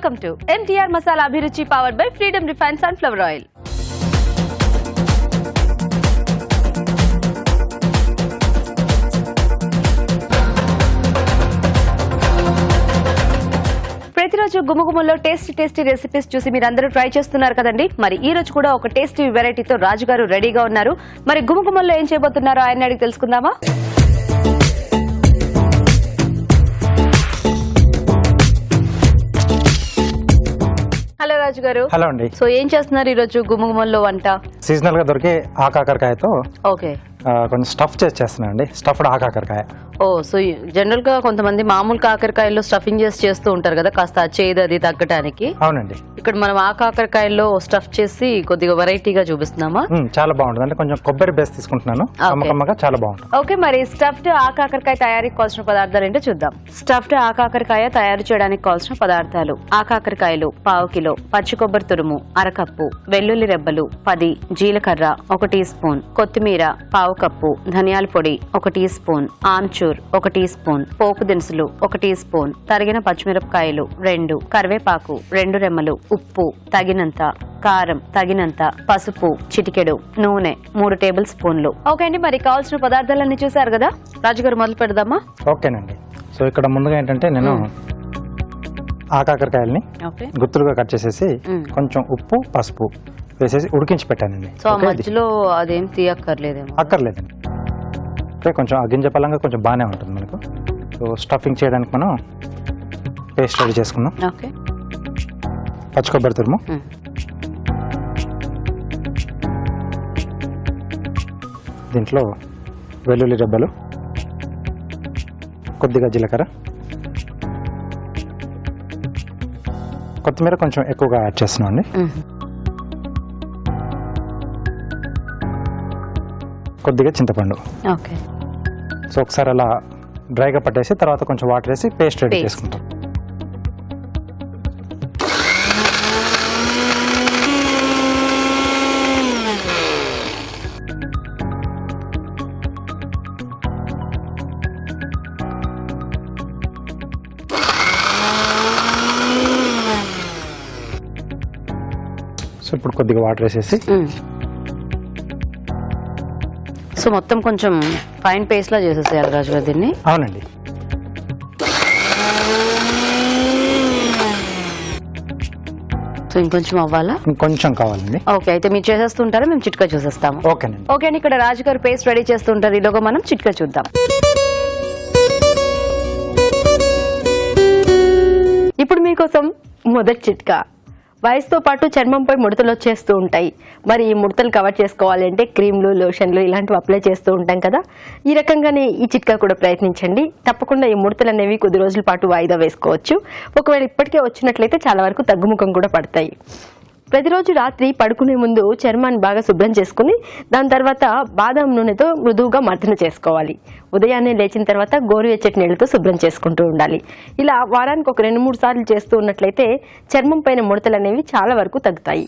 Welcome to MTR Masala Abhiruchi powered by Freedom Refined Sunflower Oil. ప్రతిరోజు గుమగుమల్లో tasty recipes చూసి మీరందరూ try చేస్తున్నారు కదండి. మరి ఈ రోజు కూడా ఒక టేస్టీ వెరైటీతో రాజు గారు రెడీగా ఉన్నారు. మరి గుమగుమల్లో ఏం చేయబోతున్నారో ఆయన అడిగి తెలుసుకుందామా? హలో రాజు గారు. హలో అండి. సో ఏం చేస్తున్నారు ఈ రోజు గుమగుమల్లో వంట? సీజనల్ గా దొరికే ఆకాకరకాయతో ఓకే కొంచెం స్టఫ్ చేస్తున్నాను అండి. స్టఫ్డ్ ఆకాకరకాయ. ఓ సో జనరల్ గా కొంతమంది మామూలు కాకరకాయల్లో స్టఫింగ్ చేస్తూ ఉంటారు కదా, కాస్త చేదు అది తగ్గడానికి. అవునండి. ఇక్కడ మనం ఆ కాకరకాయల్లో స్టఫ్ చేసి కొద్దిగా వెరైటీగా చూపిస్తున్నామా? చాలా బాగుంటుంది. అంటే కొంచెం కొబ్బరి బేస్ తీసుకుంటున్నాను. కమ్మకమ్మగా చాలా బాగుంటుంది. ఓకే, మరి స్టఫ్డ్ ఆ కాకరకాయ తయారీకి కావాల్సిన పదార్థాలు ఏంటో చూద్దాం. స్టఫ్డ్ ఆ కాకరకాయ తయారు చేయడానికి కావాల్సిన పదార్థాలు: ఆ కాకరకాయలు పావు కిలో, పచ్చి కొబ్బరి తురుము అరకప్పు, వెల్లుల్లి రెబ్బలు 10, జీలకర్ర 1 టీ స్పూన్, కొత్తిమీర పావు కప్పు, ధనియాల పొడి 1 టీ స్పూన్, ఆమ్చూర్ 1 టీ స్పూన్, పోపు దినుసులు 1 టీ స్పూన్, తరిగిన పచ్చిమిరపకాయలు 2, కరివేపాకు 2 రెమ్మలు, ఉప్పు తగినంత, కారం తగినంత, పసుపు చిటికెడు, నూనె 3 టేబుల్ స్పూన్లు. ఓకే అండి, మరి కావాల్సిన పదార్థాలన్నీ చూసారు కదా. రాజుగారు మొదలు పెడదామా? ఓకేనండి. సో ఇక్కడ ముందుగా ఏంటంటే నేను ఆకాకరకాయల్ని గుత్తులుగా కట్ చేసేసి కొంచెం ఉప్పు పసుపు వేసేసి ఉడికించి పెట్టానండి. సో మధ్యలో అదేం తీయక్కర్లేదేమో? అక్కర్లేదండి. కొంచెం గింజ పలంగా కొంచెం బాగానే ఉంటుంది మనకు. సో స్టఫింగ్ చేయడానికి మనం పేస్ట్ రెడీ చేసుకున్నాం. ఓకే, పచ్చి కొబ్బరి తురుము, దీంట్లో వెల్లుల్లి రెబ్బలు, కొద్దిగా జీలకర్ర, కొత్తిమీర కొంచెం ఎక్కువగా యాడ్ చేస్తున్నాం అండి. కొద్దిగా చింతపండు. ఓకే, సో ఒకసారి అలా డ్రైగా పట్టేసి తర్వాత కొంచెం వాటర్ వేసి పేస్ట్ రెడీ చేసుకుంటాం. సో ఇప్పుడు కొద్దిగా వాటర్ వేసేసి సో మొత్తం కొంచెం ఫైన్ పేస్ట్ లా చేసేసేయాలి రాజు గారు దీన్ని. అవునండి. సో ఇంకొంచెం అవ్వాలా? ఇంకొంచెం కావాలండి. ఓకే, అయితే మీరు చేసేస్తుంటారా, మేము చిట్కా చూసేస్తాము. ఓకేనండి. ఓకే అండి, ఇక్కడ రాజు గారు పేస్ట్ రెడీ చేస్తుంటారు. ఈలోగా మనం చిట్కా చూద్దాం. ఇప్పుడు మీకోసం మొదటి చిట్కా. వయసుతో పాటు చర్మంపై ముడతలు వచ్చేస్తూ ఉంటాయి. మరి ఈ ముడతలు కవర్ చేసుకోవాలి అంటే క్రీమ్లు, లోషన్లు ఇలాంటివి అప్లై చేస్తూ ఉంటాం కదా. ఈ రకంగానే ఈ చిట్కా కూడా ప్రయత్నించండి. తప్పకుండా ఈ ముడతలు అనేవి కొద్ది రోజుల పాటు వాయిదా వేసుకోవచ్చు. ఒకవేళ ఇప్పటికే వచ్చినట్లయితే చాలా వరకు తగ్గుముఖం కూడా పడతాయి. ప్రతిరోజు రాత్రి పడుకునే ముందు చర్మాన్ని బాగా శుభ్రం చేసుకుని దాని తర్వాత బాదం నూనెతో మృదువుగా మర్దన చేసుకోవాలి. ఉదయాన్నే లేచిన తర్వాత గోరువెచ్చటి నీళ్లతో శుభ్రం చేసుకుంటూ ఉండాలి. ఇలా వారానికి ఒక 2-3 సార్లు చేస్తూ ఉన్నట్లయితే చర్మం పైన ముడతలు అనేవి చాలా వరకు తగ్గుతాయి.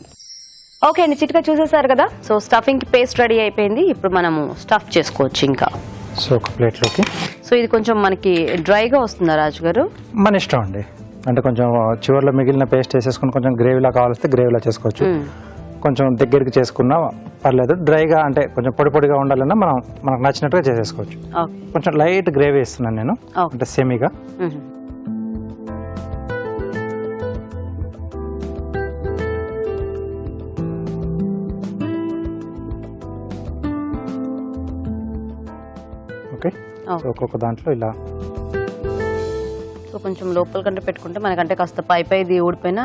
ఓకే అండి, చిట్కా చూసేసారు కదా. సో స్టఫింగ్ కి పేస్ట్ రెడీ అయిపోయింది. ఇప్పుడు మనము స్టఫ్ చేసుకోవచ్చు. ఇంకా సో ఒక ప్లేట్లోకి. సో ఇది కొంచెం మనకి డ్రైగా వస్తుందా రాజు గారు? మన ఇష్టం అండి. అంటే కొంచెం చివరిలో మిగిలిన పేస్ట్ వేసేసుకుని కొంచెం గ్రేవీలా కావాలిస్తే గ్రేవీలా చేసుకోవచ్చు. కొంచెం దగ్గరికి చేసుకున్నా పర్లేదు. డ్రైగా అంటే కొంచెం పొడి పొడిగా ఉండాలన్నా మనకు నచ్చినట్టుగా చేసేసుకోవచ్చు. కొంచెం లైట్ గ్రేవీ ఇస్తున్నాను నేను, అంటే సెమీగా. ఓకే, ఒక్కొక్క దాంట్లో ఇలా కొంచెం లోపల కంటే పెట్టుకుంటే మనకంటే కాస్త పైది ఊడిపోయినా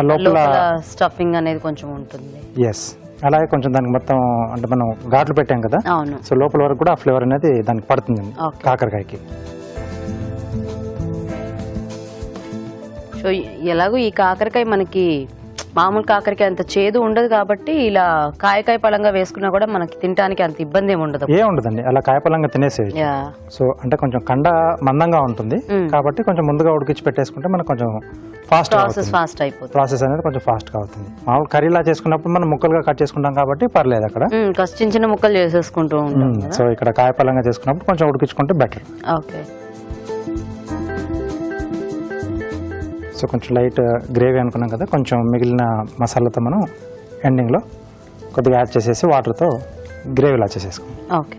లోపల స్టఫింగ్ అనేది కొంచెం ఉంటుంది. ఎస్, అలాగే కొంచెం దానికి మొత్తం అంటే మనం ఘాట్లు పెట్టాం కదా. అవును. సో లోపల వరకు కూడా ఆ ఫ్లేవర్ అనేది దానికి పడుతుంది కాకరకాయకి. సో ఎలాగో ఈ కాకరకాయ మనకి మామూలు కాకరకాయ అంత చేదు ఉండదు కాబట్టి ఇలా కాయకాయ పలంగా వేసుకున్నా కూడా మనకి తినడానికి అంత ఇబ్బంది ఏమి ఉండదు. ఉండదండి, అలా కాయపలంగా తినేసేది. సో అంటే కొంచెం కండ మందంగా ఉంటుంది కాబట్టి కొంచెం ముందుగా ఉడికించి పెట్టేసుకుంటే మనకు కొంచెం ఫాస్ట్ అయిపోతుంది. ప్రాసెస్ అనేది కొంచెం ఫాస్ట్ గా అవుతుంది. మామూలు కర్రీలా చేసుకున్నప్పుడు మనం ముక్కలుగా కట్ చేసుకుంటాం కాబట్టి పర్లేదు. అక్కడ చిన్న చిన్న ముక్కలు చేసేసుకుంటూ ఉంటాం. సో ఇక్కడ కాయపలంగా చేసుకున్నప్పుడు కొంచెం ఉడికించుకుంటే బెటర్. ఓకే, సో కొంచెం లైట్ గ్రేవీ అనుకున్నాం కదా, కొంచెం మిగిలిన మసాలాతో మనం ఎండింగ్లో కొద్దిగా యాడ్ చేసేసి వాటర్తో గ్రేవీలా చేసేసుకుందాం. ఓకే.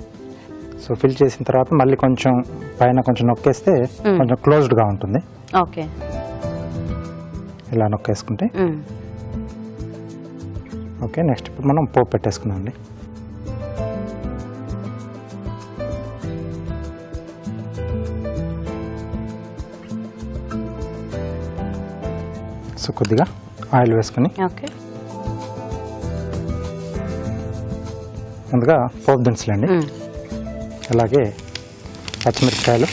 సో ఫిల్ చేసిన తర్వాత మళ్ళీ కొంచెం పైన కొంచెం నొక్కేస్తే కొంచెం క్లోజ్డ్గా ఉంటుంది. ఓకే. ఇలా నొక్కేసుకుంటే ఓకే. నెక్స్ట్ ఇప్పుడు మనం పోపు పెట్టేసుకున్నాం అండి. సో కొద్దిగా ఆయిల్ వేసుకుని ఓకే. ముందుగా పోపు దినుసులండి, అలాగే పచ్చిమిరపకాయలు,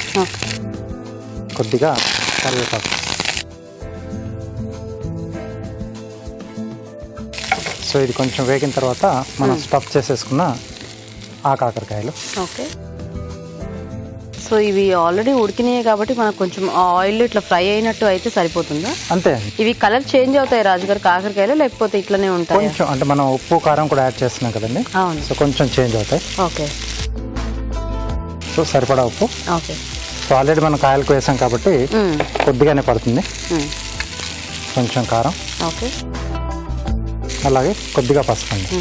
కొద్దిగా కరివేపాకు. సో ఇది కొంచెం వేగిన తర్వాత మనం స్టఫ్ చేసేసుకున్న ఆ కాకరకాయలు. ఓకే. సో ఇవి ఆల్రెడీ ఉడికినాయి కాబట్టి మనకు కొంచెం ఆయిల్ ఇట్లా ఫ్రై అయినట్టు అయితే సరిపోతుందా? అంతే. ఇవి కలర్ చేంజ్ అవుతాయి రాజుగారు కాకరకాయలు, లేకపోతే ఇట్లనే ఉంటాయి? కొంచెం అంటే మనం ఉప్పు కారం కూడా యాడ్ చేస్తున్నాం కదండి. అవును. సో కొంచెం చేంజ్ అవుతాయి. ఓకే. సో సరిపడా ఉప్పు. ఓకే. సో ఆల్రెడీ మనం కాయలకు వేసాం కాబట్టి కొద్దిగానే పడుతుంది. కొంచెం కారం. ఓకే. అలాగే కొద్దిగా పసుపు అండి.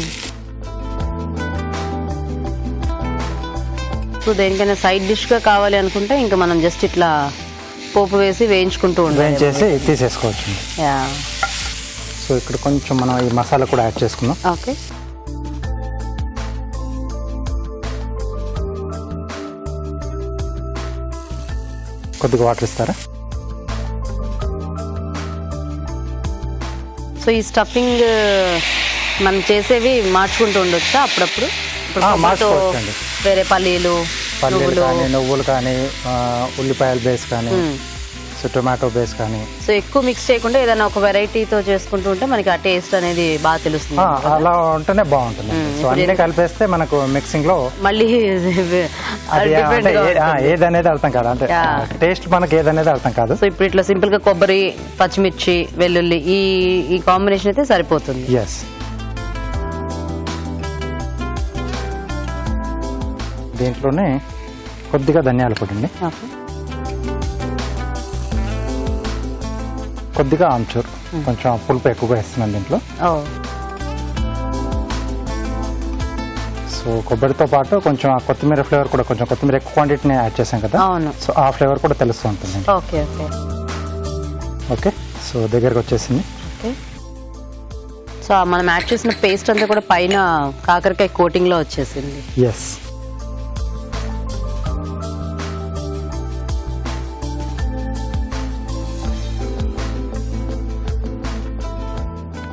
సో దేనికైనా సైడ్ డిష్గా కావాలి అనుకుంటే ఇంకా మనం జస్ట్ ఇట్లా పోపు వేసి వేయించుకుంటూ వేయించేసి తీసేసుకోవచ్చు. యా. సో ఇక్కడ కొంచెం మనం ఈ మసాలా కూడా యాడ్ చేసుకుందాం. ఓకే. కొద్దిగా వాటర్ ఇస్తారా? సో ఈ స్టఫింగ్ మనం చేసేవి మార్చుకుంటూ ఉండొచ్చా అప్పుడప్పుడు? మార్చుకోవచ్చండి. వేరే పల్లీలు కానీ నువ్వులు కానీ ఉల్లిపాయల బేస్ కానీ సో టొమాటో బేస్ కానీ. సో ఎక్కువ మిక్స్ చేయకుండా ఏదైనా ఒక వెరైటీతో చేసుకుంటూ ఉంటే మనకి ఆ టేస్ట్ అనేది బాగా తెలుస్తుంది. అలా ఉంటేనే బాగుంటుంది. సో అన్ని కలిపేస్తే మనకు మిక్సింగ్ లో మళ్ళీ ఏదనేది అర్థం కాదు, అంటే టేస్ట్ మనకి ఏదనేది అర్థం కాదు. సో ఇప్పుడు ఇట్లా సింపుల్ గా కొబ్బరి, పచ్చిమిర్చి, వెల్లుల్లి ఈ కాంబినేషన్ అయితే సరిపోతుంది. ఎస్. దీంట్లోనే కొద్దిగా ధనియాల పొడి అండి, కొద్దిగా ఆమ్చూర్, కొంచెం పులుపు ఎక్కువగా వేస్తున్నాను దీంట్లో. సో కొబ్బరితో పాటు కొంచెం ఆ కొత్తిమీర ఫ్లేవర్ కూడా, కొంచెం కొత్తిమీర ఎక్కువ క్వాంటిటీని యాడ్ చేసాం కదా, సో ఆ ఫ్లేవర్ కూడా తెలుస్తూ ఉంటుంది. ఓకే. ఓకే. సో దగ్గరకు వచ్చేసింది. సో మనం యాడ్ చేసిన పేస్ట్ అంతా కూడా పైన కాకరకాయ కోటింగ్ లో వచ్చేసింది. ఎస్.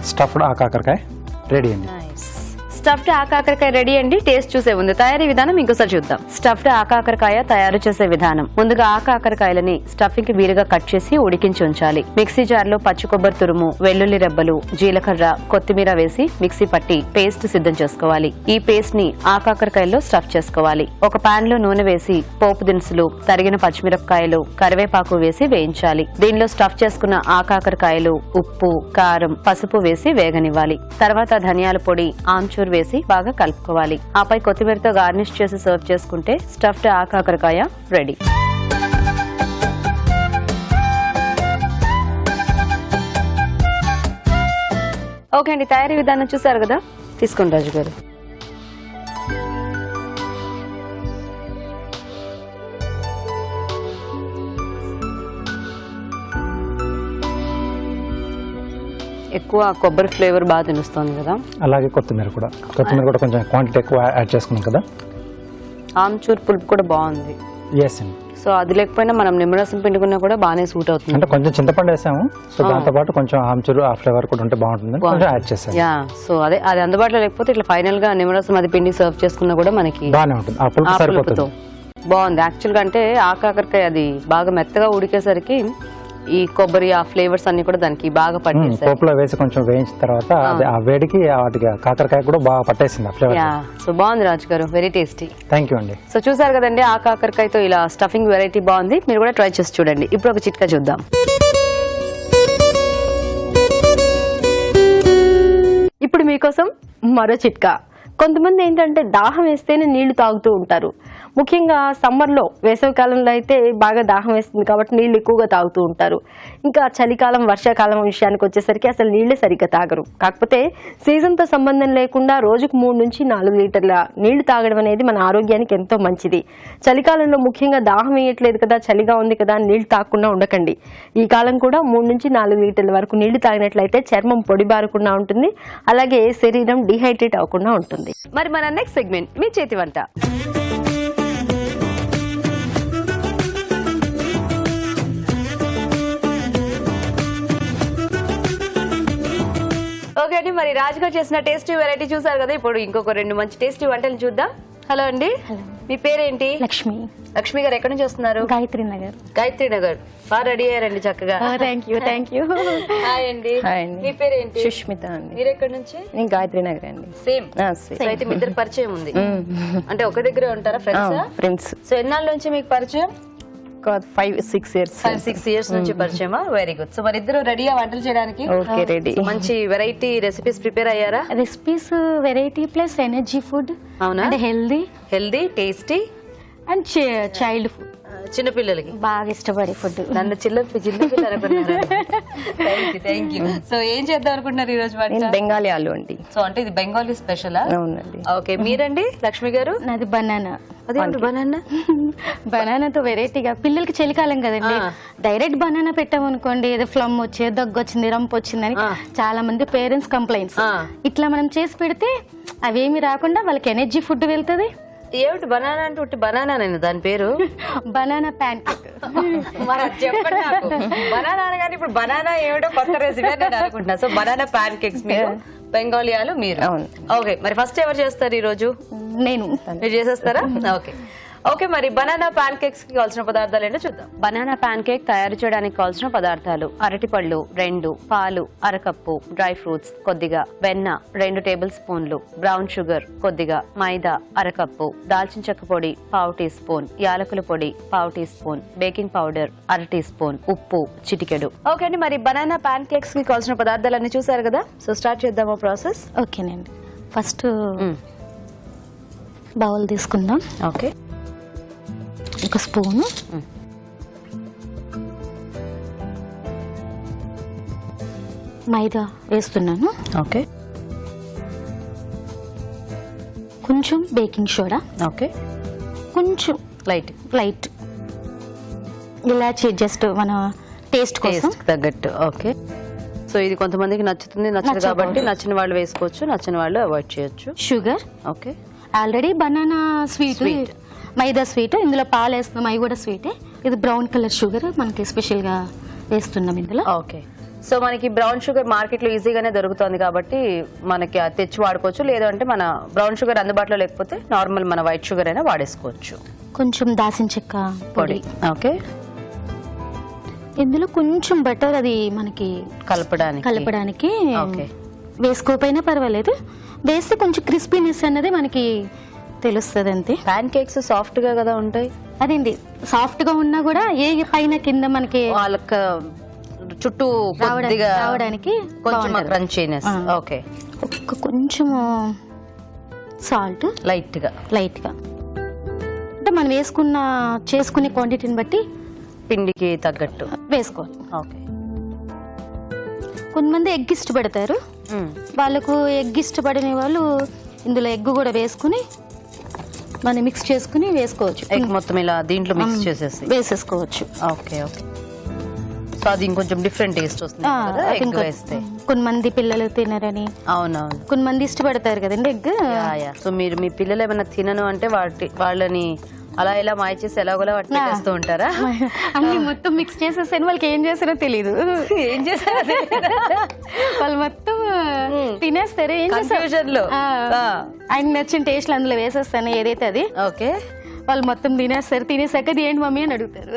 స్టఫ్డ్ ఆ కాకరకాయ రెడీ అండి. స్టఫ్డ్ ఆకాకరకాయ రెడీ అండి. టేస్ట్ చూసే ముందు తయారీ విధానం ఇంకోసారి చూద్దాం. స్టఫ్డ్ ఆకాకరకాయ తయారు చేసే విధానం. ముందుగా ఆకాకరకాయలని స్టఫింగ్ కి వీలుగా కట్ చేసి ఉడికించి ఉంచాలి. మిక్సీ జార్ లో పచ్చి కొబ్బరి తురుము, వెల్లుల్లి రెబ్బలు, జీలకర్ర, కొత్తిమీర వేసి మిక్సీ పట్టి పేస్ట్ సిద్ధం చేసుకోవాలి. ఈ పేస్ట్ ని ఆకాకరకాయల్లో స్టఫ్ చేసుకోవాలి. ఒక పాన్ లో నూనె వేసి పోపు దినుసులు, తరిగిన పచ్చిమిరపకాయలు, కరివేపాకు వేసి వేయించాలి. దీనిలో స్టఫ్ చేసుకున్న ఆకాకరకాయలు, ఉప్పు, కారం, పసుపు వేసి వేగనివ్వాలి. తర్వాత ధనియాల పొడి, ఆమ్చూర్ వేసి బాగా కలుపుకోవాలి. ఆపై కొత్తిమీరతో గార్నిష్ చేసి సర్వ్ చేసుకుంటే స్టఫ్డ్ ఆకాకరకాయ రెడీ. ఓకే అండి, తయారీ విధానం చూసారు కదా, తీసుకోండి రాజు గారు. ఎక్కువ కొబ్బరి ఫ్లేవర్ బాగా తెలుస్తుంది కదా, అలాగే కొత్తిమీర కూడా కొంచెం క్వాంటిటీ ఎక్కువ యాడ్ చేసుకున్నాం కదా. ఆమ్చూర్ పులుపు కూడా బాగుంది. ఎస్ అండి. సో అది లేకపోయినా మనం నిమ్మరసం పిండుకున్నా కూడా బాగానే సూట్ అవుతుంది. అంటే కొంచెం చింతపండు వేసాము, సో దాంతో పాటు కొంచెం ఆమ్చూర్ ఆ ఫ్లేవర్ కూడా ఉంటే బాగుంటుంది, కొంచెం యాడ్ చేసాము. యా. సో అది అందుబాటులో లేకపోతే ఇట్లా ఫైనల్ గా నిమ్మరసం అది పిండి సర్వ్ చేసుకున్నా కూడా మనకి బాగానే ఉంటుంది, ఆ పులుపు సరిపోతుంది. బాగుంది. యాక్చువల్ గా అంటే ఆకాకరకాయ అది బాగా మెత్తగా ఉడికేసరికి ఈ కొబ్బరి ఆ ఫ్లేవర్స్ అన్ని కూడా దానికి బాగా పట్టేసాయి. పోపులో వేసి కొంచెం వేయించిన తర్వాత ఆ వేడికి వాటికి కాకరకాయ కూడా బాగా పట్టేసింది ఆ ఫ్లేవర్. సో బాగుంది రాజు గారు, వెరీ టేస్టీ. థ్యాంక్ యూ అండి. సో చూసారు కదండి, ఆ కాకరకాయతో ఇలా స్టఫింగ్ వెరైటీ బాగుంది, మీరు కూడా ట్రై చేసి చూడండి. ఇప్పుడు ఒక చిట్కా చూద్దాం. ఇప్పుడు మీకోసం మరో చిట్కా. కొంతమంది ఏంటంటే దాహం వేస్తేనే నీళ్లు తాగుతూ ఉంటారు. ముఖ్యంగా సమ్మర్లో, వేసవికాలంలో అయితే బాగా దాహం వేస్తుంది కాబట్టి నీళ్ళు ఎక్కువగా తాగుతూ ఉంటారు. ఇంకా చలికాలం, వర్షాకాలం విషయానికి వచ్చేసరికి అసలు నీళ్లు సరిగ్గా తాగరు. కాకపోతే సీజన్తో సంబంధం లేకుండా రోజుకు 3 నుంచి 4 లీటర్ల నీళ్లు తాగడం అనేది మన ఆరోగ్యానికి ఎంతో మంచిది. చలికాలంలో ముఖ్యంగా దాహం వేయట్లేదు కదా, చలిగా ఉంది కదా, నీళ్లు తాగకుండా ఉండకండి. ఈ కాలం కూడా 3 నుంచి 4 లీటర్ల వరకు నీళ్లు తాగినట్లయితే చర్మం పొడిబారకుండా ఉంటుంది, అలాగే శరీరం డిహైడ్రేట్ అవ్వకుండా ఉంటుంది. మరి మన నెక్స్ట్ సెగ్మెంట్ మీ చేతి వంట. ఓకే అండి, మరి రాజ్ గారు చేసిన టేస్టీ వెరైటీ చూసారు కదా, ఇప్పుడు ఇంకొక 2 మంచి టేస్టీ వంటలు చూద్దాం. హలో అండి, మీ పేరేంటి? లక్ష్మి. లక్ష్మి గారు ఎక్కడి నుంచి వస్తున్నారు? గాయత్రి నగర్. గాయత్రి నగర్. బాగా రెడీ అయ్యారండి చక్కగా. Thank you. హాయ్ అండి. మీ పేరేంటి? సుష్మిత అండి. మీరు ఎక్కడి నుంచి? నేను గాయత్రి నగర్ అండి. సేమ్. సో అయితే మీ ఇద్దరు పరిచయం ఉంది. అంటే ఒక దగ్గర ఉంటారా? ఫ్రెండ్స్. సో ఎన్నాళ్ళ నుంచి మీకు పరిచయం? 5-6 years. 5-6 years నుంచి పరిచయమా? Very good. సో మరి ఇద్దరు రెడీగా వంటలు చేయడానికి? Okay, ready. మంచి వెరైటీ రెసిపీస్ ప్రిపేర్ అయ్యారా? Recipes variety plus energy food. అవునా? అంటే healthy, tasty and child food. చిన్నపిల్లలకి బాగా ఇష్టపడే ఫుడ్. నన్ను చిన్నపిల్లలు అనుకున్నారు. Thank you. సో ఏం చేద్దాం అనుకుంటున్నారు ఈ రోజు? నేను బెంగాలీ ఆలు అండి. సో అంటే ఇది బెంగాలీ స్పెషల్? అవునండి. ఓకే, మీరండి లక్ష్మి గారు? నాది బనానా. అదే బనానా. బనానాతో వెరైటీగా, పిల్లలకి చలికాలం కదండి, డైరెక్ట్ బనానా పెట్టామనుకోండి ఏదో ఫ్లమ్ వచ్చి, దగ్గు వచ్చింది, రంపు వచ్చిందని చాలా మంది పేరెంట్స్ కంప్లైంట్స్. ఇట్లా మనం చేసి పెడితే అవేమి రాకుండా వాళ్ళకి ఎనర్జీ ఫుడ్ వెళ్తుంది. ఏమిటి బనానా అంటే? ఉట్టి బనానా దాని పేరు? Banana pan cake. మరి అది చెప్పండి నాకు. బనానా అనగానే ఇప్పుడు బనానా ఏమిటో కొత్త రెసిపీ నేను అనుకుంటున్నా. సో బనానా ప్యాన్ కేక్స్ మీరు, బెంగాలీయాలు మీరు. అవును. ఓకే, మరి ఫస్ట్ ఎవరు చేస్తారు ఈ రోజు? నేను. మీరు చేసేస్తారా? ఓకే. ఓకే, మరి బనానా ప్యాన్ కేక్స్ కి కావాల్సిన పదార్థాలు ఏంటో చూద్దాం. బనానా ప్యాన్ కేక్ తయారు చేయడానికి కావాల్సిన పదార్థాలు: అరటిపళ్ళు 2, పాలు 1 కప్పు, డ్రై ఫ్రూట్స్ కొద్దిగా, వెన్న 2 టేబుల్ స్పూన్లు, బ్రౌన్ షుగర్ కొద్దిగా, మైదా 1 కప్పు, దాల్చిన చెక్క పొడి 1/2 టీ స్పూన్, యాలకుల పొడి 1/2 tea spoon, baking powder 1/2 tea spoon, ఉప్పు చిటికెడు. ఓకే అండి, మరి బనానా ప్యాన్ కేక్స్ కి కావాల్సిన పదార్థాలన్నీ చూసారు కదా, సో స్టార్ట్ చేద్దామా ప్రాసెస్? ఓకేనండి. ఫస్ట్ బౌల్ తీసుకుందాం. ఓకే, 1 స్పూను, మైదా వేస్తున్నాను. ఓకే, కొంచెం బేకింగ్ సోడా, ఓకే, కొంచెం లైట్ ఇలాచి, జస్ట్ మన టేస్ట్ కోసం తగ్గట్టు. ఓకే, సో ఇది కొంతమందికి నచ్చుతుంది, నచ్చదు కాబట్టి నచ్చిన వాళ్ళు వేసుకోవచ్చు, నచ్చిన వాళ్ళు అవాయిడ్ చేయొచ్చు. Sugar. Okay, already banana sweet, maida sweet, ఇందులో పాలు వేస్తున్నాం, అవి కూడా స్వీటే. ఇది బ్రౌన్ కలర్ షుగర్ మనకి స్పెషల్ గా వేస్తున్నాం ఇందులో. ఓకే, సో మనకి బ్రౌన్ షుగర్ మార్కెట్ లో ఈజీగానే దొరుకుతుంది కాబట్టి మనకి అది తెచ్చి వాడుకోవచ్చు, లేదంటే మన బ్రౌన్ షుగర్ అందుబాటులో లేకపోతే నార్మల్ మన వైట్ షుగర్ అయినా వాడేసుకోవచ్చు. కొంచెం దాల్చిన చెక్క పొడి. ఓకే, ఇందులో కొంచెం బటర్, అది మనకి కలపడానికి వేసుకోకపోయినా పర్వాలేదు, వేస్తే కొంచెం క్రిస్పీనెస్ అన్నది మనకి తెలుస్తుంది అంతే. ప్యాన్ కేక్స్ సాఫ్ట్ గా కదా ఉంటాయి, అదేంటి సాఫ్ట్ గా ఉన్నా కూడా ఏ పైన కింద మనకి వాళ్ళకి చుట్టూ రావడానికి కొంచెం క్రంచీనెస్. ఓకే, కొంచెం సాల్ట్ లైట్ గా అంటే మనం చేసుకునే క్వాంటిటీని బట్టి పిండికి తగ్గట్టు వేసుకోవాలి. ఓకే, కొంతమంది ఎగ్ ఇష్టపడతారు, వాళ్ళకు ఎగ్ ఇష్టపడిన వాళ్ళు ఇందులో ఎగ్ కూడా వేసుకుని మనం మిక్స్ చేసుకుని వేసుకోవచ్చు. ఎగ్ మొత్తం ఇలా దీంట్లో మిక్స్ చేసేసి వేసేసుకోవచ్చు. ఓకే, సో అది ఇంకొంచెం డిఫరెంట్ టేస్ట్ వస్తుంది కదా ఎగ్ వేస్తే. కొంతమంది పిల్లలు తినరని, అవునవును, కొంతమంది ఇష్టపడతారు కదండి ఎగ్. సో మీరు మీ పిల్లలు ఏమైనా తినను అంటే వాళ్ళని అలా ఇలా మాయ చేసి ఎలాగోలా పట్టేస్తూ ఉంటారా? అన్ని మొత్తం మిక్స్ చేసేసాను, వాళ్ళకి ఏం చేస్తారో తెలీదు. ఏం చేస్తారో వాళ్ళు మొత్తం తినేస్తారు. ఏం చేస్తారు? ఆయన నచ్చిన టేస్ట్ అందులో వేసేస్తాను ఏదైతే అది. ఓకే, వాళ్ళు మొత్తం తినేస్తారు. తినేసాక అది ఏంటి మమ్మీ అని అడుగుతారు.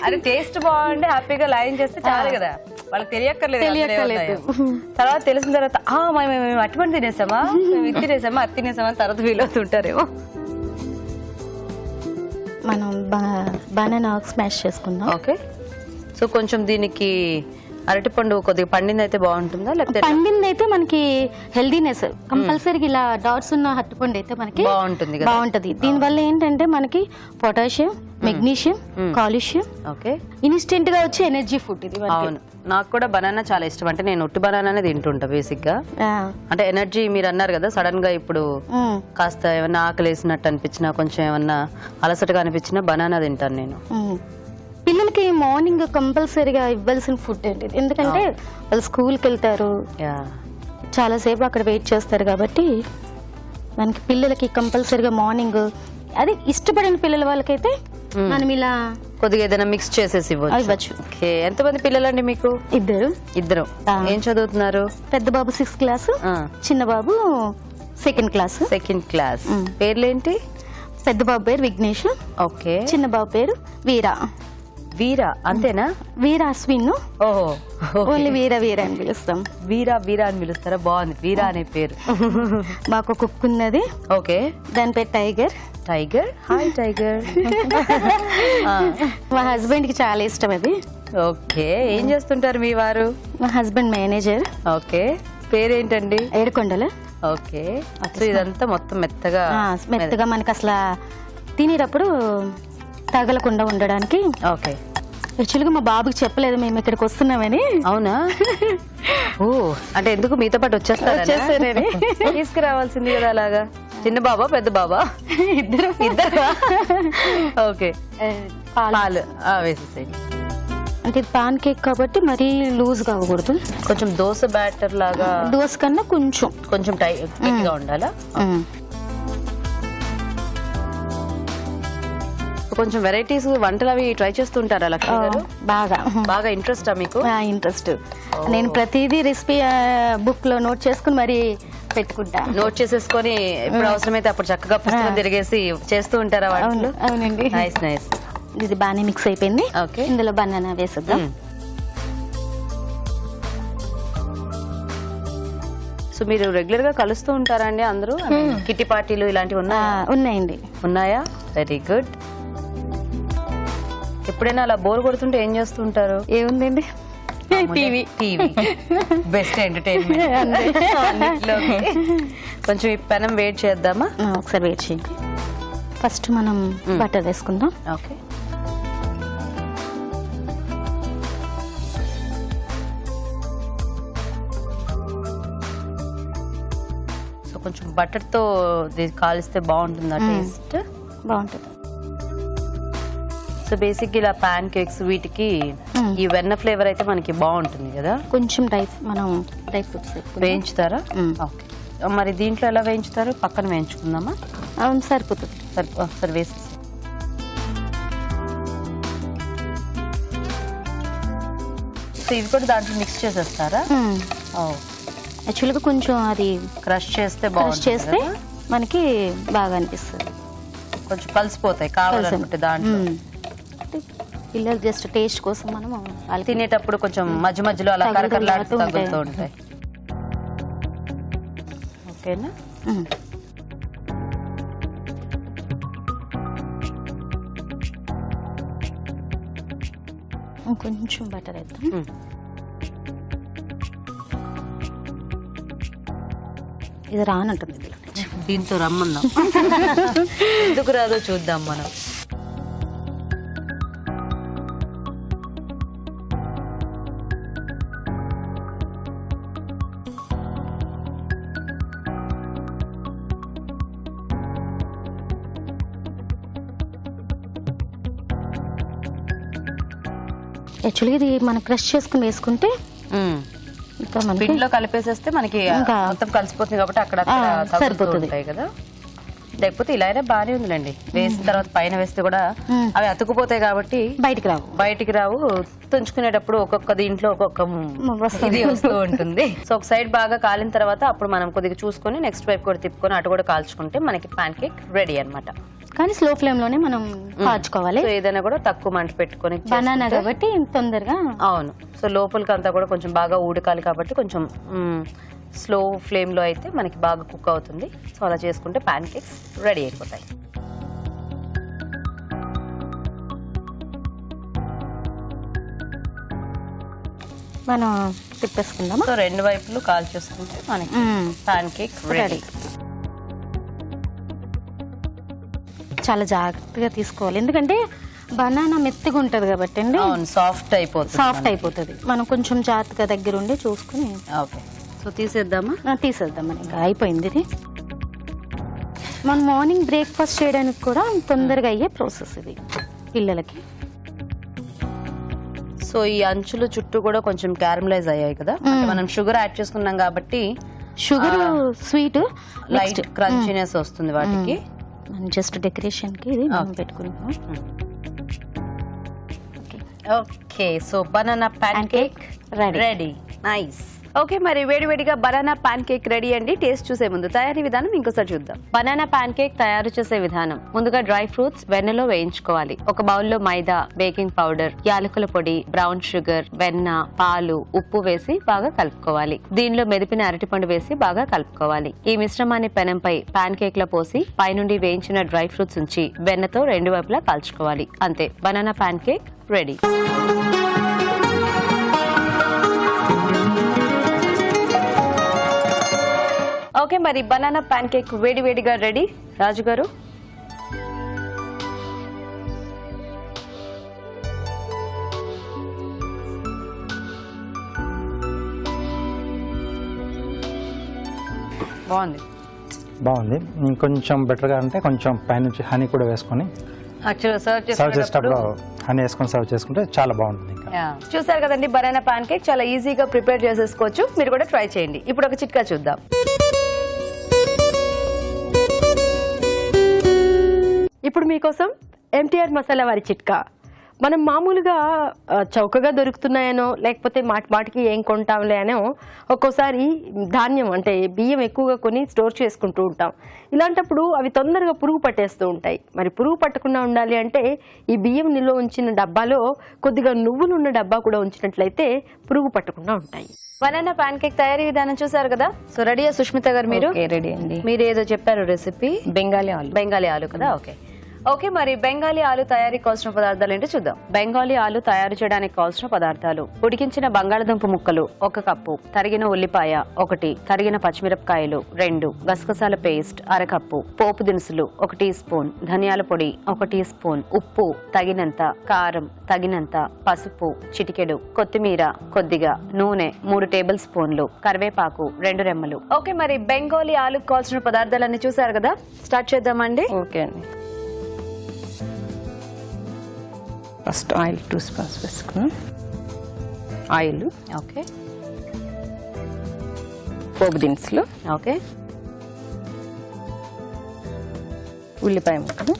అది టేస్ట్ బాగుంటే హ్యాపీగా లైన్ చేస్తే చాలు కదా, వాళ్ళకి తెలియక్కర్లేదు. తర్వాత తెలిసిన తర్వాత మేము అటువంటి తినేసామా, ఇది తినేసామా, అది తినేసామా తర్వాత ఫీల్ అవుతుంటారేమో. మనం బనానా స్మాష్ చేసుకుందాం. ఓకే, సో కొంచెం దీనికి అరటిపండు కొద్దిగా పండింది అయితే బాగుంటుందా లేకపోతే పండింది అయితే మనకి హెల్దీనెస్ కంపల్సరీ ఇలా డాట్స్ ఉన్న అరటిపండు అయితే మనకి బాగుంటుంది కదా? బాగుంటది. దీని వల్ల ఏంటంటే మనకి potassium, magnesium, calcium, okay. Instant గా వచ్చే ఎనర్జీ ఫుడ్ ఇది మనకి. అవును, నాకు కూడా బనానా చాలా ఇష్టం. అంటే నేను ఒట్టి బనానానే తింటుంటా బేసిక్ గా. ఆ, అంటే ఎనర్జీ మీరు అన్నారు కదా, సడన్ గా ఇప్పుడు ఉమ్, కాస్త ఏమన్నా ఆకలి వేసినట్టు అనిపించినా, కొంచెం ఏమన్నా అలసటగా అనిపించినా బనానా తింటాను నేను. ఉమ్. పిల్లలకి మార్నింగ్ కంపల్సరీగా ఇవ్వాల్సిన ఫుడ్ అండి ఇది. ఎందుకంటే వాళ్ళు స్కూల్కి వెళ్తారు, యా, చాలాసేపు అక్కడ వెయిట్ చేస్తారు కాబట్టి మనకి పిల్లలకి కంపల్సరీగా మార్నింగ్ అది ఇష్టపడిన పిల్లల వాళ్ళకైతే మనం ఇలా కొద్దిగా ఏదైనా మిక్స్ చేసేసి ఇవ్వచ్చు. ఓకే. ఎంతమంది పిల్లలండి మీకు? ఇద్దరు. ఇద్దరు. ఏం చదువుతున్నారు? పెద్ద బాబు 6th క్లాస్, చిన్న బాబు 2nd క్లాస్. Second class. పేర్లేంటి? పెద్ద బాబు పేరు విఘ్నేష్, ఓకే. చిన్న బాబు పేరు వీరా. వీరా అంతేనా? వీరా అశ్విన్, ఓహో, ఓన్లీ వీరా వీరా అని పిలుస్తాం. వీరా వీరా అని పిలుస్తారా? బాగుంది, వీరా అనే పేరు. మాకు కుక్ ఉన్నది, ఓకే. దాని పేరు టైగర్. Tiger, hi tiger. మా హస్బెండ్ కి చాలా ఇష్టం అది. ఓకే. ఏం చేస్తుంటారు మీ వారు? మా హస్బెండ్ మేనేజర్. ఓకే. పేరేంటండి? ఏడుకొండల. ఓకే. సో ఇదంతా మొత్తం మెత్తగా మెత్తగా మనకి అసలు తినేటప్పుడు తగలకుండా ఉండడానికి. ఓకే. యాక్చువల్గా మా బాబుకి చెప్పలేదు మేము ఇక్కడికి వస్తున్నామని. అవునా? ఓ, అంటే ఎందుకు మీతో పాటు వచ్చేసారని. తీసుకురావాల్సింది కదా అలాగా. చిన్న బాబా పెద్ద బాబా? ఇద్దరు. ఇద్దరు. ఓకే. పాలు వేసేసేయండి. అంటే ఇది పాన్ కేక్ కాబట్టి మరీ లూజ్ కాకూడదు, కొంచెం దోశ బ్యాటర్ లాగా. దోశ కన్నా కొంచెం కొంచెం గట్టిగా ఉండాలా? కొంచెం వెరైటీస్ వంటలు అవి ట్రై చేస్తుంటారా లక్ష్మి గారు? బాగా బాగా ఇంట్రెస్టా మీకు? ఇంట్రెస్ట్. నేను ప్రతిదీ రెసిపీ బుక్ లో నోట్ చేసుకుని మరి పెట్టుకుంటా. నోట్ చేసేసుకొని ఇప్పుడు అవసరమైతే అప్పుడు చక్కగా పుస్తకం తిరిగేసి చేస్తూ ఉంటారా వాటిలో? అవునండి. Nice nice. ఇది బాగానే మిక్స్ అయిపోయింది. ఓకే. ఇందులో బనానా వేసేద్దాం. సో మీరు రెగ్యులర్ గా కలుస్తూ ఉంటారా అండి అందరూ? కిట్టి పార్టీలు ఇలాంటివి ఉన్నాయండి. ఉన్నాయా? Very good. ఎప్పుడైనా అలా బోర్ కొడుతుంటే ఏం చేస్తూ ఉంటారు? ఏముందండి, టీవీ. TV best entertainment. కొంచెం ఈ పెనం వెయిట్ చేద్దామా? ఒకసారి వెయిట్ చేయండి. ఫస్ట్ మనం బటర్ వేసుకుందాం. ఓకే. సో కొంచెం బటర్ తో కాలిస్తే బాగుంటుందా టేస్ట్? బాగుంటుంది. సో బేసిక్ ఇలా పాన్ కేక్స్ వీటికి ఈ వెన్న ఫ్లేవర్ అయితే మనకి బాగుంటుంది కదా. కొంచెం మనం డ్రై ఫ్రూట్స్ వేయించుతారా? ఓకే. మరి దీంట్లో ఎలా వేయించుతారు? పక్కన వేయించుకుందామా? అవును, సరిపోతుంది. ఒకసారి వేసి సో ఇది కూడా దాంట్లో మిక్స్ చేసేస్తారా? యాక్చువల్గా కొంచెం అది క్రష్ చేస్తే క్రష్ బాగుంటుంది చేస్తే కదా? మనకి బాగా అనిపిస్తుంది. కొంచెం కలిసిపోతాయి కావాలనుకుంటే దాంట్లో. పిల్లలు జస్ట్ టేస్ట్ కోసం మనం వాళ్ళకి తినేటప్పుడు కొంచెం మధ్య మధ్యలో అలా కరకరలాడుతూ తగులుతూ ఉంటాయి. ఓకేనా? కొంచెం బటర్ వేద్దాం. ఇది రానంటుంది ఇందులో. దీంతో రమ్మన్నాం. ఎందుకు రాదో చూద్దాం మనం. యాక్చువల్గా ఇది మనం క్రష్ చేసుకుని వేసుకుంటే ఇంకా మనకి పిండిలో కలిపేసేస్తే మనకి మొత్తం కలిసిపోతుంది కాబట్టి అక్కడ సరిపోతుంది ఉంటాయి కదా. లేకపోతే ఇలా అయినా బాగానే ఉందిలేండి. వేసిన తర్వాత పైన వేస్తే కూడా అవి అతుకుపోతాయి కాబట్టి బయటికి రావు. తుంచుకునేటప్పుడు ఒక్కొక్క దీంట్లో ఒక్కొక్క ఇది వస్తూ ఉంటుంది. సో ఒక సైడ్ బాగా కాలిన తర్వాత అప్పుడు మనం కొద్దిగా చూసుకొని నెక్స్ట్ వైపు కూడా తిప్పుకొని అటు కూడా కాల్చుకుంటే మనకి పాన్ కేక్ రెడీ అన్నమాట. కానీ స్లో ఫ్లేమ్ లోనే మనం కాల్చుకోవాలి. ఏదైనా కూడా తక్కువ మంట పెట్టుకొని బనానా కాబట్టి తొందరగా. అవును. సో లోపలికి అంతా కూడా కొంచెం బాగా ఉడకాలి కాబట్టి కొంచెం స్లో ఫ్లేమ్ లో అయితే మనకి బాగా కుక్ అవుతుంది. సో అలా చేసుకుంటే పాన్ కేక్స్ రెడీ అయిపోతాయి. మనం తిప్పేసుకుందామా. సో రెండు వైపులు కాల్ చేసుకుంటే మనకి పాన్ కేక్ రెడీ. చాలా జాగ్రత్తగా తీసుకోవాలి, ఎందుకంటే బనానా మెత్తగా ఉంటది కాబట్టి అండి. సాఫ్ట్ అయిపోతుంది. సాఫ్ట్ అయిపోతుంది. మనం కొంచెం జాగ్రత్తగా దగ్గర ఉండి చూసుకుని ఓకే. సో తీసేద్దామా? తీసేద్దామని. ఇంకా అయిపోయింది ఇది. మనం మార్నింగ్ బ్రేక్ఫాస్ట్ చేయడానికి కూడా తొందరగా అయ్యే ప్రాసెస్ ఇది పిల్లలకి. సో ఈ అంచులు చుట్టూ కూడా కొంచెం క్యారమలైజ్ అయ్యాయి కదా, అంటే మనం షుగర్ యాడ్ చేసుకున్నాం కాబట్టి షుగర్ స్వీట్ లైట్ క్రంచీనెస్ వస్తుంది వాటికి. జస్ట్ డెకరేషన్ కి ఇది మనం పెట్టుకున్నాం. Okay, so banana pan cake ready. Nice. Okay, మరి వేడివేడిగా బనానా పాన్ కేక్ రెడీ అండి. టేస్ట్ చూసే ముందు తయారీ విధానం ఇంకోసారి చూద్దాం. బనానా పాన్ కేక్ తయారు చేసే విధానం: ముందుగా డ్రై ఫ్రూట్స్ వెన్నలో వేయించుకోవాలి. ఒక బౌల్లో మైదా, బేకింగ్ పౌడర్, యాలకుల పొడి, బ్రౌన్ షుగర్, వెన్న, పాలు, ఉప్పు వేసి బాగా కలుపుకోవాలి. దీనిలో మెదిపిన అరటిపండు వేసి బాగా కలుపుకోవాలి. ఈ మిశ్రమాన్ని పెనంపై పాన్ కేక్ లో పోసి పైనుండి వేయించిన డ్రై ఫ్రూట్స్ ఉంచి వెన్నతో రెండు వైపులా కాల్చుకోవాలి. అంతే, banana pan cake ready. Okay, మరి బనానా పాన్ కేక్ వేడివేడిగా రెడీ. రాజు గారు, బాగుంది. ఇంకొంచెం బెటర్గా అంటే కొంచెం పైనుంచి హనీ కూడా వేసుకొని సర్వ్ చేసేటప్పుడు హనీ వేసుకొని సర్వ్ చేసుకుంటే చాలా బాగుంటుంది. ఇంకా చూసారు కదండి, బనానా పాన్ కేక్ చాలా ఈజీగా ప్రిపేర్ చేసేసుకోవచ్చు. మీరు కూడా ట్రై చేయండి. ఇప్పుడు ఒక చిట్కా చూద్దాం. ఇప్పుడు మీకోసం ఎంటీఆర్ మసాలా వారి చిట్కా. మనం మామూలుగా చౌకగా దొరుకుతున్నాయనో లేకపోతే మాటికి ఏం కొంటాంలే అనో ఒక్కోసారి ధాన్యం అంటే బియ్యం ఎక్కువగా కొని స్టోర్ చేసుకుంటూ ఉంటాం. ఇలాంటప్పుడు అవి తొందరగా పురుగు పట్టేస్తూ ఉంటాయి. మరి పురుగు పట్టకుండా ఉండాలి అంటే ఈ బియ్యం నిల్వ ఉంచిన డబ్బాలో కొద్దిగా నువ్వులు ఉన్న డబ్బా కూడా ఉంచినట్లయితే పురుగు పట్టకుండా ఉంటాయి. బనానా పాన్ కేక్ తయారీ విధానం చూసారు కదా. సో రెడీయా సుష్మిత గారు? మీరు రెడీ అండి. మీరు ఏదో చెప్పారు రెసిపీ, బెంగాలీ ఆలు కదా. ఓకే ఓకే, మరి బెంగాలీ ఆలు తయారీ కావాల్సిన పదార్థాలు ఏంటో చూద్దాం. బెంగాలీ ఆలు తయారు చేయడానికి కావాల్సిన పదార్థాలు: ఉడికించిన బంగాళదుంప ముక్కలు 1 కప్పు, తరిగిన ఉల్లిపాయ 1, తరిగిన పచ్చిమిరపకాయలు 2, గసగసాల పేస్ట్ 1/2 కప్పు, పోపు దినుసులు 1 టీ స్పూన్, ధనియాల పొడి 1 టీ స్పూన్, ఉప్పు తగినంత, కారం తగినంత, పసుపు చిటికెడు, కొత్తిమీర కొద్దిగా, నూనె 3 టేబుల్ స్పూన్లు, కరివేపాకు 2 రెమ్మలు. ఓకే, మరి బెంగాలీ ఆలు కావాల్సిన పదార్థాలన్నీ చూసారు కదా. స్టార్ట్ చేద్దామండి. ఓకే అండి. ఫస్ట్ ఆయిల్ 2 స్పూన్స్ వేసుకున్నాం. ఆయిల్, ఓకే, పోపు దినుసులు, ఓకే, ఉల్లిపాయ ముక్కలు,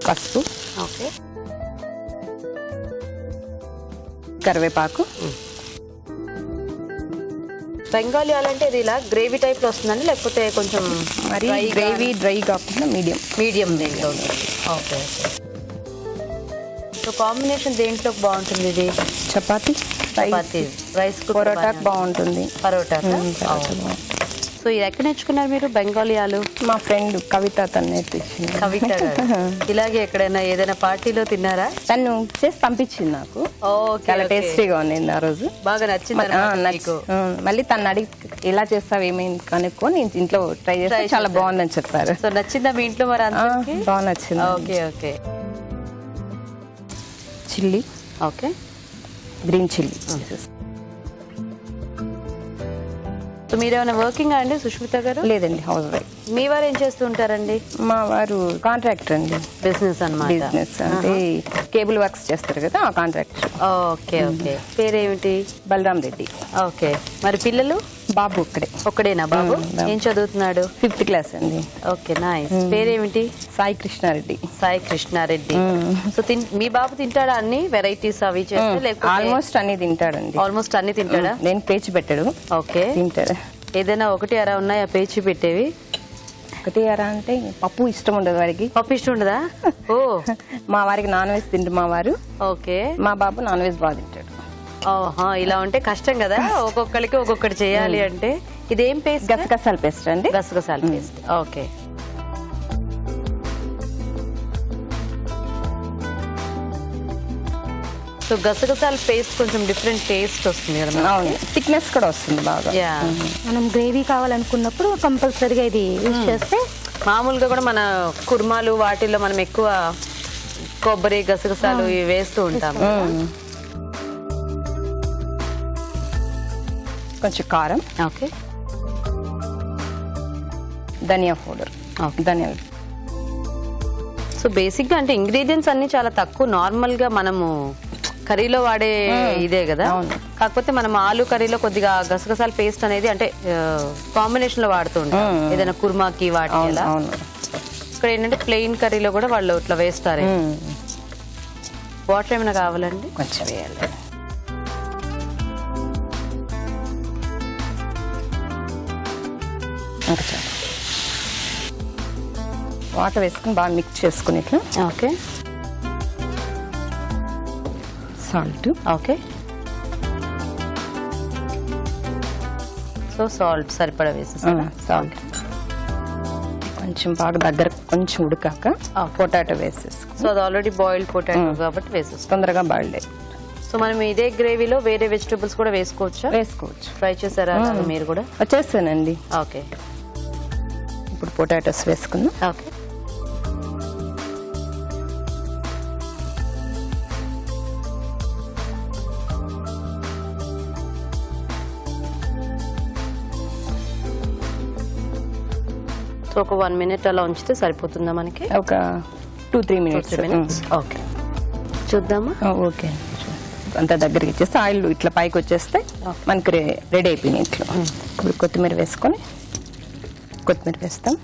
పసుపు, ఓకే, కరివేపాకు. బెంగాలీ ఆలు అంటే ఇది ఇలా గ్రేవీ టైప్ లో వస్తుందండి, లేకపోతే కొంచెం మరి గ్రేవీ డ్రై కాకుండా మీడియం దేంట్లో ఉంటుంది? Okay okay. సో కాంబినేషన్ దేంట్లో బాగుంటుంది ఇది? చపాతి రైస్, పరోటాకు బాగుంటుంది. పరోటా. సో ఇది ఎక్కడ నేర్చుకున్నారు మీరు బెంగాలీ ఆలు? మా ఫ్రెండ్ కవిత తను నేర్పించింది. కవిత గారు ఇలాగే ఎక్కడైనా ఏదైనా పార్టీలో తిన్నారా? తను చేసి పంపించింది నాకు. చాలా టేస్టీగా ఉంది ఆ రోజు. బాగా నచ్చింది. మళ్ళీ తను అడిగి ఎలా చేస్తావు ఏమైంది కనుక్కో నేను ఇంట్లో ట్రై చేస్తే చాలా బాగుందని చెప్పారు. సో నచ్చిందా మీ ఇంట్లో మరి? బాగా నచ్చింది. Okay okay. Chilli, okay, green chilli. So మీరేమైనా వర్కింగ్ అండి సుష్మిత గారు? లేదండి, హౌస్ వైఫ్. మీ వారు ఏం చేస్తూ ఉంటారండి? మా వారు కాంట్రాక్టర్ అండి. బిజినెస్ అన్నమాట. బిజినెస్ అంటే కేబుల్ వర్క్స్ చేస్తారు కదా, ఆ కాంట్రాక్టర్. Okay okay. పేరేమిటి? బలరాం రెడ్డి. ఓకే, మరి పిల్లలు? బాబు ఒక్కడేనా బాబు? ఏం చదువుతున్నాడు? 5th క్లాస్ అండి. Okay, nice. పేరేమిటి? సాయి కృష్ణారెడ్డి. సాయి కృష్ణారెడ్డి. సో మీ బాబు తింటాడా అన్ని వెరైటీస్ అవి చేస్తే? లేకపోతే ఆల్మోస్ట్ అన్ని తింటాడండి. ఆల్మోస్ట్ అన్ని తింటాడా? నేను పేచి పెట్టాడు. ఓకే, తింటాడు. ఏదైనా ఒకటి అరా ఉన్నాయా పేచి పెట్టేవి? ఒకటి అరా అంటే పప్పు ఇష్టం ఉండదు వాడికి. పప్పు ఇష్టం ఉండదా? ఓ, మా వారికి నాన్ వెజ్ తింటు మా వారు. ఓకే, మా బాబు నాన్ వెజ్ బాగా తింటాడు. ఓహా, ఇలా ఉంటే కష్టం కదా, ఒక్కొక్కరికి ఒక్కొక్కటి చేయాలి అంటే. ఇదేం పేస్ట్? గసగసాల పేస్ట్ అండి. గసగసాల పేస్ట్. ఓకే, సో గసగసాల పేస్ట్ కొంచెం డిఫరెంట్ టేస్ట్ వస్తుంది కదా మనకి. అవును, థిక్నెస్ కూడా వస్తుంది బాగా. Yeah. మనం గ్రేవీ కావాలనుకున్నప్పుడు కంపల్సరీగా ఇది యూజ్ చేస్తే మామూలుగా కూడా మన కుర్మాలు వాటిల్లో మనం ఎక్కువ కొబ్బరి గసగసాలు ఇవి వేస్తూ ఉంటాము. కొంచెం కారం, ఓకే, ధనియా పౌడర్, ధనియాలు. సో బేసిక్ గా అంటే ఇంగ్రీడియంట్స్ అన్ని చాలా తక్కువ, నార్మల్ గా మనము కర్రీలో వాడే ఇదే కదా. కాకపోతే మనం ఆలు కర్రీలో కొద్దిగా గసగసాల పేస్ట్ అనేది అంటే కాంబినేషన్ లో వాడుతూ ఉంటాం ఏదైనా కుర్మాకి వాటి. ఇక్కడ ఏంటంటే ప్లెయిన్ కర్రీలో కూడా వాళ్ళు ఇట్లా వేస్తారు. వాటర్ ఏమైనా కావాలండి? కొంచెం వేయాలి. వాటర్ వేసుకుని బాగా మిక్స్ చేసుకుని ఇట్లా. Okay, salt. Okay, so salt సరిపడా వేసేస్తాను. సాల్ట్ కొంచెం బాగా దగ్గర కొంచెం ఉడికాక పొటాటో వేసేసుకో. సో అది ఆల్రెడీ బాయిల్డ్ పొటాటో కాబట్టి వేసేస్తాం, తొందరగా బాయిల్డ్. సో మనం ఇదే గ్రేవీలో వేరే వెజిటబుల్స్ కూడా వేసుకోవచ్చా? వేసుకోవచ్చు. ట్రై చేశారా మీరు కూడా? వచ్చేస్తానండి. ఓకే, ఇప్పుడు పొటాటోస్ వేసుకుందాం. ఓకే, సో ఒక 1 minute అలా ఉంచితే సరిపోతుందా మనకి? ఒక 2-3 minutes. ఓకే, చూద్దామా? ఓకే, అంత దగ్గరికి ఇచ్చేస్తే ఆయిల్ ఇట్లా పైకి వచ్చేస్తే మనకి రెడీ అయిపోయినాయి. ఇట్లా ఇప్పుడు కొత్తిమీర వేసుకొని కొత్తిమీర వేస్తాం.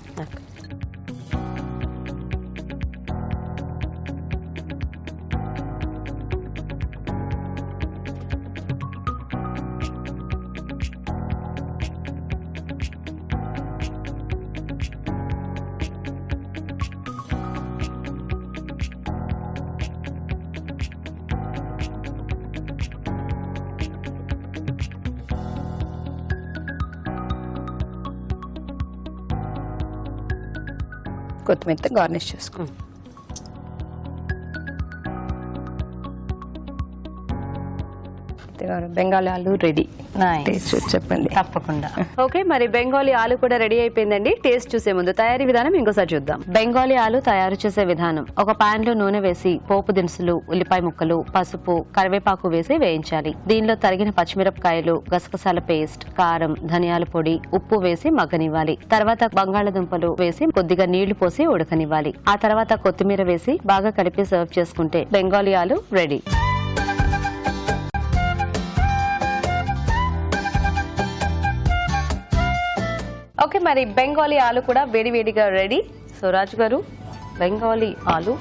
కొత్తిమీరతో గార్నిష్ చేసుకో. బెంగాలీ ఆలు రెడీ. చెప్పండి. తప్పకుండా. ఓకే, మరి బెంగాలీ ఆలు కూడా రెడీ అయిపోయిందండి. టేస్ట్ చూసే ముందు తయారీ విధానం ఇంకోసారి చూద్దాం. బెంగాలీ ఆలు తయారు చేసే విధానం: ఒక పాన్ లో నూనె వేసి పోపు దినుసులు, ఉల్లిపాయ ముక్కలు, పసుపు, కరివేపాకు వేసి వేయించాలి. దీనిలో తరిగిన పచ్చిమిరపకాయలు, గసగసాల పేస్ట్, కారం, ధనియాల పొడి, ఉప్పు వేసి మగ్గనివ్వాలి. తర్వాత బంగాళదుంపలు వేసి కొద్దిగా నీళ్లు పోసి ఉడకనివ్వాలి. ఆ తర్వాత కొత్తిమీర వేసి బాగా కలిపి సర్వ్ చేసుకుంటే బెంగాలీ ఆలు రెడీ. ఓకే, మరి బెంగాలీ ఆలు కూడా వేడివేడిగా రెడీ. సో రాజు గారు, బెంగాలీ ఆలు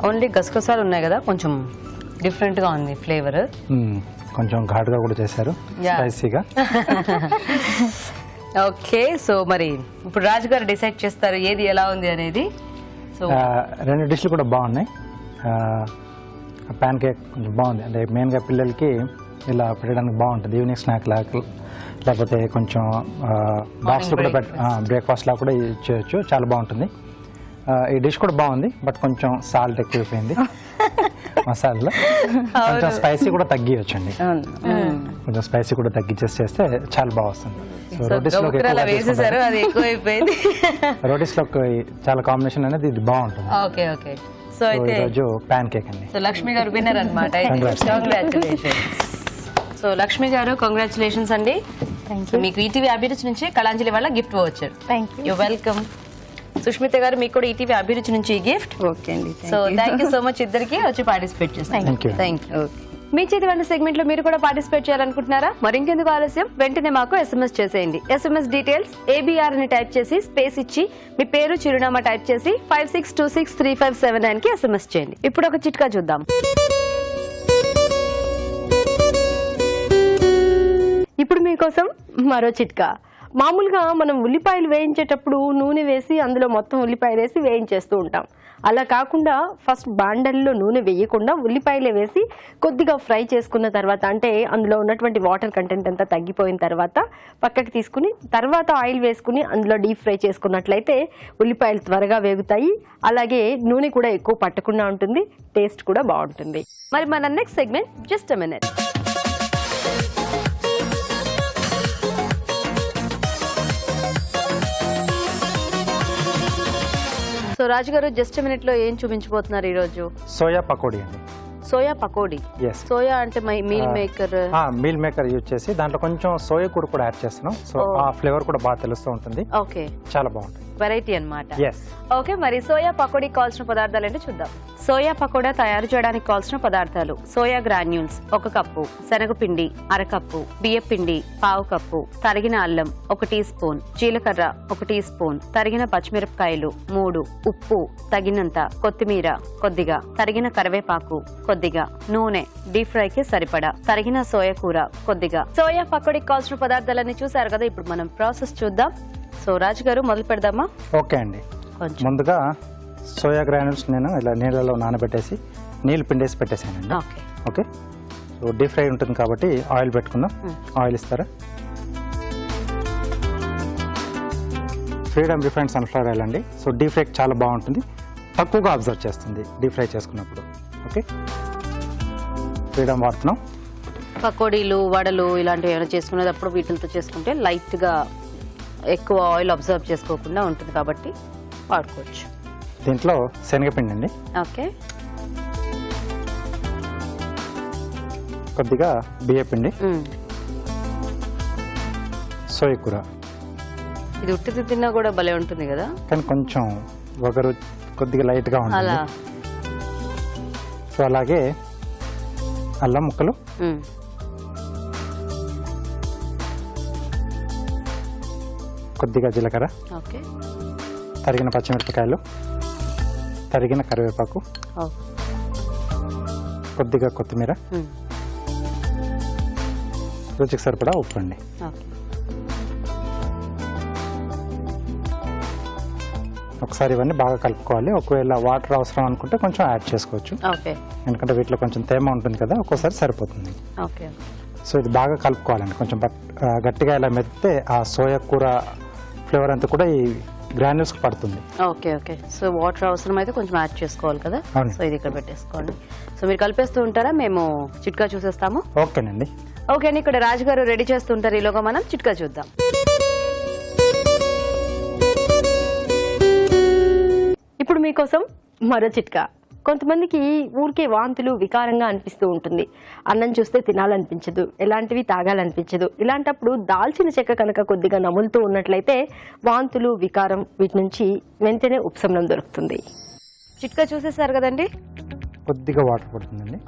ఓన్లీ గసగసాలు ఉన్నాయి కదా, కొంచెం డిఫరెంట్ గా ఉంది ఫ్లేవర్. కొంచెం ఘాటుగా కూడా చేశారు, స్పైసీగా. ఓకే, సో మరి ఇప్పుడు రాజు గారు డిసైడ్ చేస్తారు ఏది ఎలా ఉంది అనేది. సో 2 డిష్లు కూడా బాగున్నాయి. ప్యాన్ కేక్ కొంచెం బాగుంది, అంటే మెయిన్గా పిల్లలకి ఇలా పెట్టడానికి బాగుంటుంది. ఈవినింగ్ స్నాక్ లాగా లేకపోతే కొంచెం బాక్స్లో కూడా బ్రేక్ఫాస్ట్ లాగా కూడా చేయొచ్చు, చాలా బాగుంటుంది. ఈ డిష్ కూడా బాగుంది, బట్ కొంచెం సాల్ట్ ఎక్కువైపోయింది మసాలాలో. కొంచెం స్పైసీ కూడా తగ్గియొచ్చండి, కొంచెం స్పైసీ కూడా తగ్గించేసి చేస్తే చాలా బాగా వస్తుంది. సో రోటీస్లోకి చాలా కాంబినేషన్ అనేది ఇది బాగుంటుంది. Okay, okay. సో అయితే ఈరోజు ప్యాన్ కేక్ అండి. సో లక్ష్మి గారు విన్నర్ అన్నమాట. సో లక్ష్మి గారు, కంగ్రాచులేషన్స్ అండి. మీకు ఈటీవీ అభిరుచి నుంచి కళాంజలి వల్ల గిఫ్ట్ వచ్చారు. You welcome. సుష్మిత గారు, మీకు కూడా ఈటీవీ అభిరుచి నుంచి ఈ గిఫ్ట్. ఓకే అండి. So thank you so much ఇద్దరికి వచ్చి పార్టిసిపేట్ చేస్తాను. Thank you. మీ చేతి వంట సెగ్మెంట్ లో మీరు కూడా పార్టిసిపేట్ చేయాలనుకుంటున్నారా? మరింకెందుకు ఆలస్యం, వెంటనే మాకు SMS చేసేయండి. SMS డీటెయిల్స్ ABR అని టైప్ చేసి స్పేస్ ఇచ్చి మీ పేరు, చిరునామా టైప్ చేసి 56263579 కి SMS చేయండి. ఇప్పుడు ఒక చిట్కా చూద్దాం. ఇప్పుడు మీకోసం మరో చిట్కా. మామూలుగా మనం ఉల్లిపాయలు వేయించేటప్పుడు నూనె వేసి అందులో మొత్తం ఉల్లిపాయలు వేసి వేయించేస్తూ ఉంటాం. అలా కాకుండా ఫస్ట్ బాండల్లో నూనె వేయకుండా ఉల్లిపాయలే వేసి కొద్దిగా ఫ్రై చేసుకున్న తర్వాత, అంటే అందులో ఉన్నటువంటి వాటర్ కంటెంట్ అంతా తగ్గిపోయిన తర్వాత పక్కకి తీసుకుని తర్వాత ఆయిల్ వేసుకుని అందులో డీప్ ఫ్రై చేసుకున్నట్లయితే ఉల్లిపాయలు త్వరగా వేగుతాయి, అలాగే నూనె కూడా ఎక్కువ పట్టకుండా ఉంటుంది, టేస్ట్ కూడా బాగుంటుంది. మరి మన next segment just a minute. So Raju గారు జస్ట్ మినిట్ లో ఏం చూపించబోతున్నారు ఈ రోజు? సోయా పకోడీ అండి. సోయా పకోడీ. ఎస్. సోయా అంటే meal maker. Meal maker use చేసి దాంట్లో కొంచెం సోయా కూడా యాడ్ చేస్తున్నాం. సో ఆ ఫ్లేవర్ కూడా బాగా తెలుస్తూ ఉంటుంది. ఓకే, చాలా బాగుంటుంది. వెరైటీ అన్నమాట. ఎస్. ఓకే, మరి సోయా పకోడీ కావాల్సిన పదార్థాలు ఏంటో చూద్దాం. సోయా పకోడా తయారు చేయడానికి కావాల్సిన పదార్థాలు: సోయా గ్రాన్యూల్స్ 1 కప్పు, శనగపిండి 1/2 కప్పు, బియ్యపిండి 1/2 కప్పు, తరిగిన అల్లం 1 టీ స్పూన్, జీలకర్ర 1 టీ స్పూన్, తరిగిన పచ్చిమిరపకాయలు 3, ఉప్పు తగినంత, కొత్తిమీర కొద్దిగా, తరిగిన కరివేపాకు కొద్దిగా, నూనె డీప్ ఫ్రై కి సరిపడా, తరిగిన సోయా కూర కొద్దిగా. సోయా పకోడీకి కావాల్సిన పదార్థాలన్నీ చూసారు కదా, ఇప్పుడు మనం ప్రాసెస్ చూద్దాం. సో రాజు గారు మొదలు పెడదామా? ఓకే అండి. ముందుగా సోయా గ్రాన్యూల్స్ నేను ఇలా నీళ్ళలో నానబెట్టేసి నీళ్ళు పిండేసి పెట్టేసానండి. Okay. Okay. So deep fry ఉంటుంది కాబట్టి ఆయిల్ పెట్టుకుందాం. ఆయిల్ ఇస్తారా? ఫ్రీడమ్ రిఫైన్డ్ సన్ఫ్లవర్ ఆయిల్ అండి. సో డీప్ ఫ్రై చాలా బాగుంటుంది, తక్కువగా అబ్జర్వ్ చేస్తుంది డీప్ ఫ్రై చేసుకున్నప్పుడు. ఓకే, ఫ్రీడమ్ వాడుతున్నాం. పకోడీలు, వడలు ఇలాంటివి ఏమైనా చేసుకునేటప్పుడు వీటితో చేసుకుంటే లైట్ గా ఎక్కువ ఆయిల్ అబ్జర్వ్ చేసుకోకుండా ఉంటుంది కాబట్టి వాడుకోవచ్చు. దీంట్లో శనగపిండి అండి, ఓకే, కొద్దిగా బియ్యపిండి, సోయా కూర. ఇది ఉట్టిది తిన్నా కూడా భలే ఉంటుంది కదా, కానీ కొంచెం ఒకరు కొద్దిగా లైట్గా ఉంటుంది. అలా. సో అలాగే అల్లం ముక్కలు, కొద్దిగా జీలకర్ర, ఓకే, తరిగిన పచ్చిమిరపకాయలు, తరిగిన కరివేపాకు, కొద్దిగా కొత్తిమీర, రుచికి సరిపడా ఉప్పు అండి. ఓకే. ఒకసారి ఇవన్నీ బాగా కలుపుకోవాలి. ఒకవేళ వాటర్ అవసరం అనుకుంటే కొంచెం యాడ్ చేసుకోవచ్చు, ఓకే, ఎందుకంటే వీటిలో కొంచెం తేమ ఉంటుంది కదా, ఒక్కోసారి సరిపోతుంది. ఓకే. సో ఇది బాగా కలుపుకోవాలండి. కొంచెం గట్టిగా ఇలా మెత్తితే ఆ సోయా కూర ఫ్లేవర్ అంతా కూడా ఈ గ్రాన్యూల్స్ పడుతుంది. Okay, okay. సో వాటర్ అవసరం అయితే కొంచెం యాడ్ చేసుకోవాలి కదా. అవును. సో ఇది ఇక్కడ పెట్టేసుకోండి. సో మీరు కలిపేస్తూ ఉంటారా, మేము చిట్కా చూసేస్తాము? ఓకేనండి. ఓకే అండి, ఇక్కడ రాజు గారు రెడీ చేస్తుంటారు, ఈలోగా మనం చిట్కా చూద్దాం. ఇప్పుడు మీకోసం మరో చిట్కా. కొంతమందికి ఊరికే వాంతులు వికారంగా అనిపిస్తూ ఉంటుంది, అన్నం చూస్తే తినాలనిపించదు, ఎలాంటివి తాగాలనిపించదు. ఇలాంటప్పుడు దాల్చిన చెక్క కనుక కొద్దిగా నములుతూ ఉన్నట్లయితే వాంతులు, వికారం వీటి నుంచి వెంటనే ఉపశమనం దొరుకుతుంది. చిట్కా చూసేసారు కదండి. కొద్దిగా వాటర్ పడుతుందండి.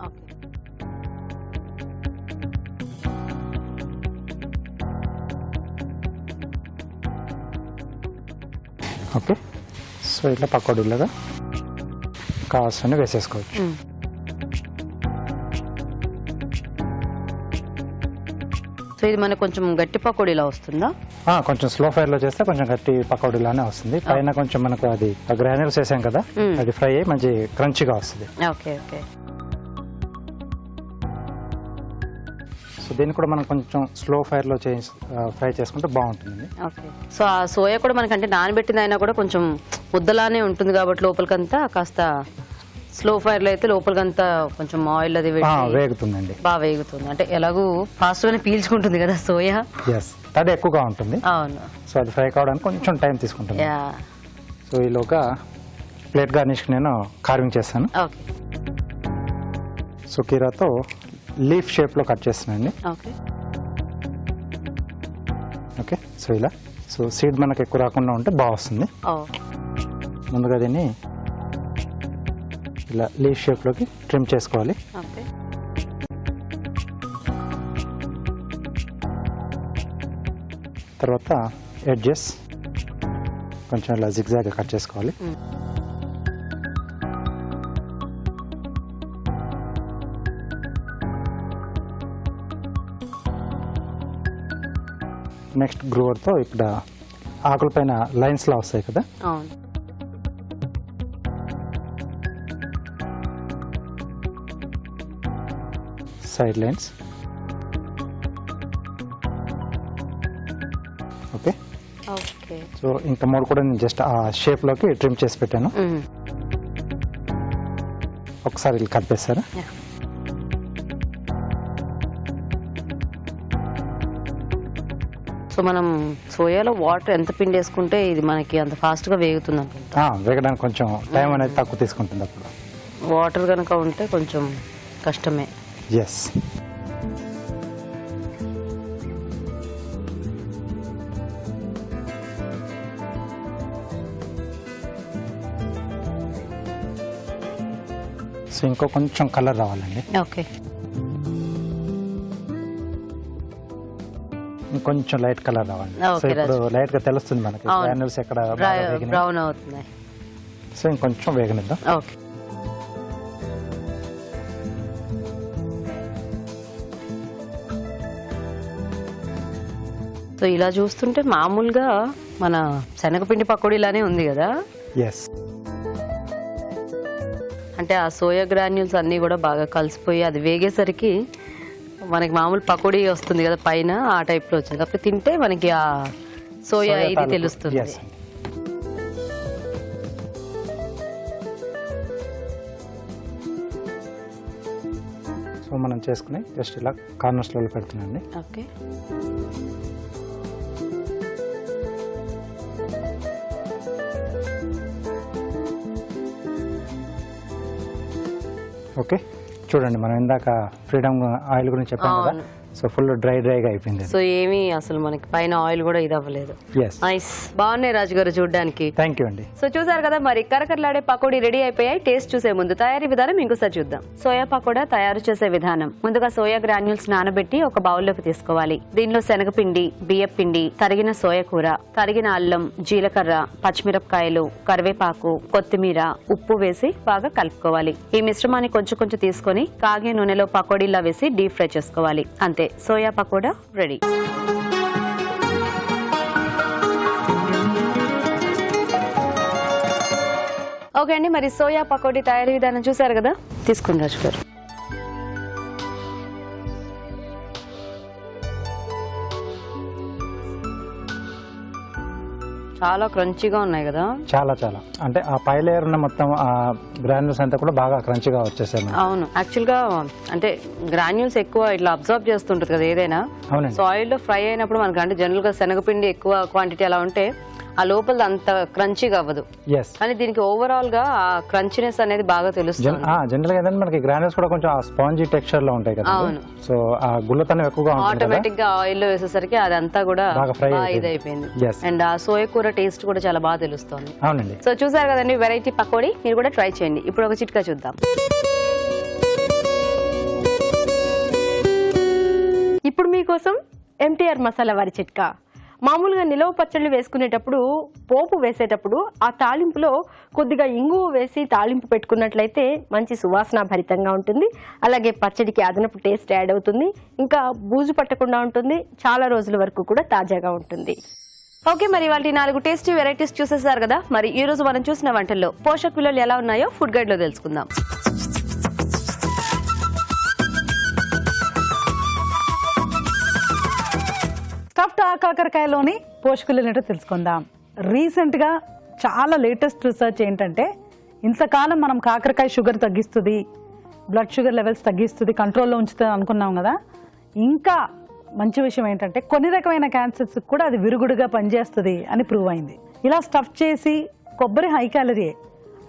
ఓకే. సో ఇట్లా పకోడీలాగా కావాల్సిన వేసేసుకోవచ్చు. సో ఇది మనకు కొంచెం గట్టి పకోడీలా వస్తుందా? కొంచెం స్లో ఫైర్ లో చేస్తే కొంచెం గట్టి పకోడీలానే వస్తుంది. పైన కొంచెం మనకు అది గ్రాన్యూల్స్ వేసాం కదా, అది ఫ్రై అయ్యి మంచి క్రంచిగా వస్తుంది. Okay, okay. సో దీన్ని కూడా మనం కొంచెం స్లో ఫైర్ లో ఫ్రై చేసుకుంటే బాగుంటుంది. ఓకే. సో ఆ సోయా కూడా మనకంటే నానబెట్టింది అయినా కూడా కొంచెం ముద్దలానే ఉంటుంది కాబట్టి లోపలికంతా కాస్త స్లో ఫైర్ లో అయితే లోపలికంతా కొంచెం ఆయిల్ అది వేగుతుందండి, బాగా వేగుతుంది. అంటే ఎలాగూ ఫాస్ట్ గానే పీల్చుకుంటుంది కదా సోయా. తడి ఎక్కువగా ఉంటుంది. అవును. సో అది ఫ్రై కావడానికి కొంచెం టైం తీసుకుంటుంది. యా. సో ఈలోగా ప్లేట్ గార్నిష్ నేను కార్వింగ్ చేస్తాను. ఓకే. సో కీరాతో లీఫ్ షేప్ లో కట్ చేస్తున్నానండి. Okay, okay. సో ఇలా సో సీడ్ మనకు ఎక్కువ రాకుండా ఉంటే బాగా వస్తుంది. ముందుగా దీన్ని ఇలా లీఫ్ షేప్ లోకి ట్రిమ్ చేసుకోవాలి. ఓకే. తర్వాత ఎడ్జెస్ కొంచెం ఇలా జిగ్జాగ్ కట్ చేసుకోవాలి. నెక్స్ట్ గ్రూవర్తో ఇక్కడ ఆకుల పైన లైన్స్లా వస్తాయి కదా, అవును. Side lines. Okay, okay. So ఇంకా 3 కూడా నేను జస్ట్ ఆ షేప్లోకి ట్రిమ్ చేసి పెట్టాను. ఒకసారి ఇలా కలిపేస్తారా? సో మనం సోయాలో వాటర్ ఎంత పిండి వేసుకుంటే ఇది మనకి అంత ఫాస్ట్గా వేగుతుంది అనుకుంటా. వేగడానికి కొంచెం టైం అనేది తక్కువ తీసుకుంటుంది అప్పుడు. వాటర్ కనుక ఉంటే కొంచెం కష్టమే. ఎస్. సో ఇంకో కొంచెం కలర్ రావాలండి. ఓకే. ఇంకొంచెం లైట్ కలర్ రావాలి. సో ఇప్పుడు లైట్ గా తెలుస్తుంది మనకి గ్రాన్యూల్స్ ఎక్కడ బ్రౌన్ అవుతుంది. సో ఇంకొంచెం వేగనిద్దాం. ఓకే. సో ఇలా చూస్తుంటే మామూలుగా మన శనగపిండి పకోడీలానే ఉంది కదా. ఎస్. అంటే ఆ సోయా గ్రాన్యూల్స్ అన్నీ కూడా బాగా కలిసిపోయి అది వేగేసరికి మనకి మామూలు పకోడీ వస్తుంది కదా పైన, ఆ టైప్లో వచ్చింది. అప్పుడు తింటే మనకి ఆ సోయా ఇది తెలుస్తుంది. సో మనం చేసుకుని జస్ట్ ఇలా కార్నర్స్లో పెడుతున్నాండి. ఓకే. ఓకే, చూడండి మనం ఇందాక ఫ్రీడమ్ ఆయిల్ గురించి చెప్పాం కదా, సో ఫుల్ డ్రైగా అయిపోయింది. సో ఏమీ అసలు మనకి పైన ఆయిల్ కూడా ఇది అవ్వలేదు. yes, nice. బాగున్నాయి రాజు గారు చూడడానికి. థ్యాంక్ యూ అండి. సో చూసారు కదా, మరి కరకరలాడే పకోడీ రెడీ అయిపోయాయి. టేస్ట్ చూసే ముందు తయారీ విధానం ఇంకోసారి చూద్దాం. సోయా పకోడా తయారు చేసే విధానం. ముందుగా సోయా గ్రాన్యూల్స్ నానబెట్టి ఒక బౌల్లోకి తీసుకోవాలి. దీనిలో శనగపిండి, బియ్యం పిండి, తరిగిన సోయా కూర, తరిగిన అల్లం, జీలకర్ర, పచ్చిమిరపకాయలు, కరివేపాకు, కొత్తిమీర, ఉప్పు వేసి బాగా కలుపుకోవాలి. ఈ మిశ్రమాన్ని కొంచెం కొంచెం తీసుకొని కాగే నూనెలో పకోడీలా వేసి డీప్ ఫ్రై చేసుకోవాలి. అంతే, సోయా పకోడా రెడీ. ఓకే అండి, మరి సోయా పకోడీ తయారీ విధానం చూసారు కదా, తీసుకోండి రాజు గారు. చాలా క్రంచీగా ఉన్నాయి కదా. చాలా చాలా అంటే ఆ పై లేయర్ ఉన్న మొత్తం ఆ గ్రాన్యూల్స్ అంతా కూడా బాగా క్రంచీగా వచ్చేసాయి. అవును, యాక్చువల్ గా అంటే గ్రాన్యూల్స్ ఎక్కువ ఇట్లా అబ్జర్వ్ చేస్తుంటది కదా ఏదైనా. అవునండి. సో ఆయిల్ లో ఫ్రై అయినప్పుడు మనకి అంటే జనరల్ గా శనగపిండి ఎక్కువ క్వాంటిటీ అలా ఉంటే ఆ లోపల అంత క్రంచీగా అవ్వదు. కానీ దీనికి ఓవరాల్ గా ఆ క్రంచినెస్ అనేది బాగా తెలుస్తుంది. జనరల్ గా ఏంటంటే మనకి గ్రాన్యూల్స్ కూడా కొంచెం స్పాంజీ టెక్స్చర్ లో ఉంటాయి కదా. అవును. సో ఆ గుల్లతనం ఎక్కువగా ఉంటుంది. ఆటోమేటిక్ గా ఆయిల్ లో వేసేసరికి అదంతా కూడా బాగా ఇదైపోయింది. అండ్ ఆ సోయా కూర టేస్ట్ కూడా చాలా బాగా తెలుస్తుంది. అవునండి. సో చూసారు కదండి వెరైటీ పకోడీ, మీరు కూడా ట్రై చేయండి. ఇప్పుడు ఒక చిట్కా చూద్దాం. ఇప్పుడు మీకోసం ఎంటీఆర్ మసాలా వారి చిట్కా. మామూలుగా నిలవ పచ్చళ్ళు వేసుకునేటప్పుడు, పోపు వేసేటప్పుడు ఆ తాలింపులో కొద్దిగా ఇంగువ వేసి తాలింపు పెట్టుకున్నట్లయితే మంచి సువాసన భరితంగా ఉంటుంది. అలాగే పచ్చడికి అదనపు టేస్ట్ యాడ్ అవుతుంది. ఇంకా బూజు పట్టకుండా ఉంటుంది. చాలా రోజుల వరకు కూడా తాజాగా ఉంటుంది. ఓకే, మరి వాళ్ళ 4 టేస్టీ వెరైటీస్ చూసేసారు కదా. మరి ఈ రోజు మనం చూసిన వంటల్లో పోషక విలువలు ఎలా ఉన్నాయో ఫుడ్ గైడ్ లో తెలుసుకుందాం. స్టఫ్డ్ కాకరకాయలోని పోషకాలు ఏంటో తెలుసుకుందాం. రీసెంట్గా చాలా లేటెస్ట్ రీసెర్చ్ ఏంటంటే, ఇంతకాలం మనం కాకరకాయ షుగర్ తగ్గిస్తుంది, బ్లడ్ షుగర్ లెవెల్స్ తగ్గిస్తుంది, కంట్రోల్లో ఉంచుతుంది అనుకున్నాం కదా. ఇంకా మంచి విషయం ఏంటంటే కొన్ని రకమైన క్యాన్సర్స్ కూడా అది విరుగుడుగా పనిచేస్తుంది అని ప్రూవ్ అయింది. ఇలా స్టఫ్ చేసి కొబ్బరి హై క్యాలరీ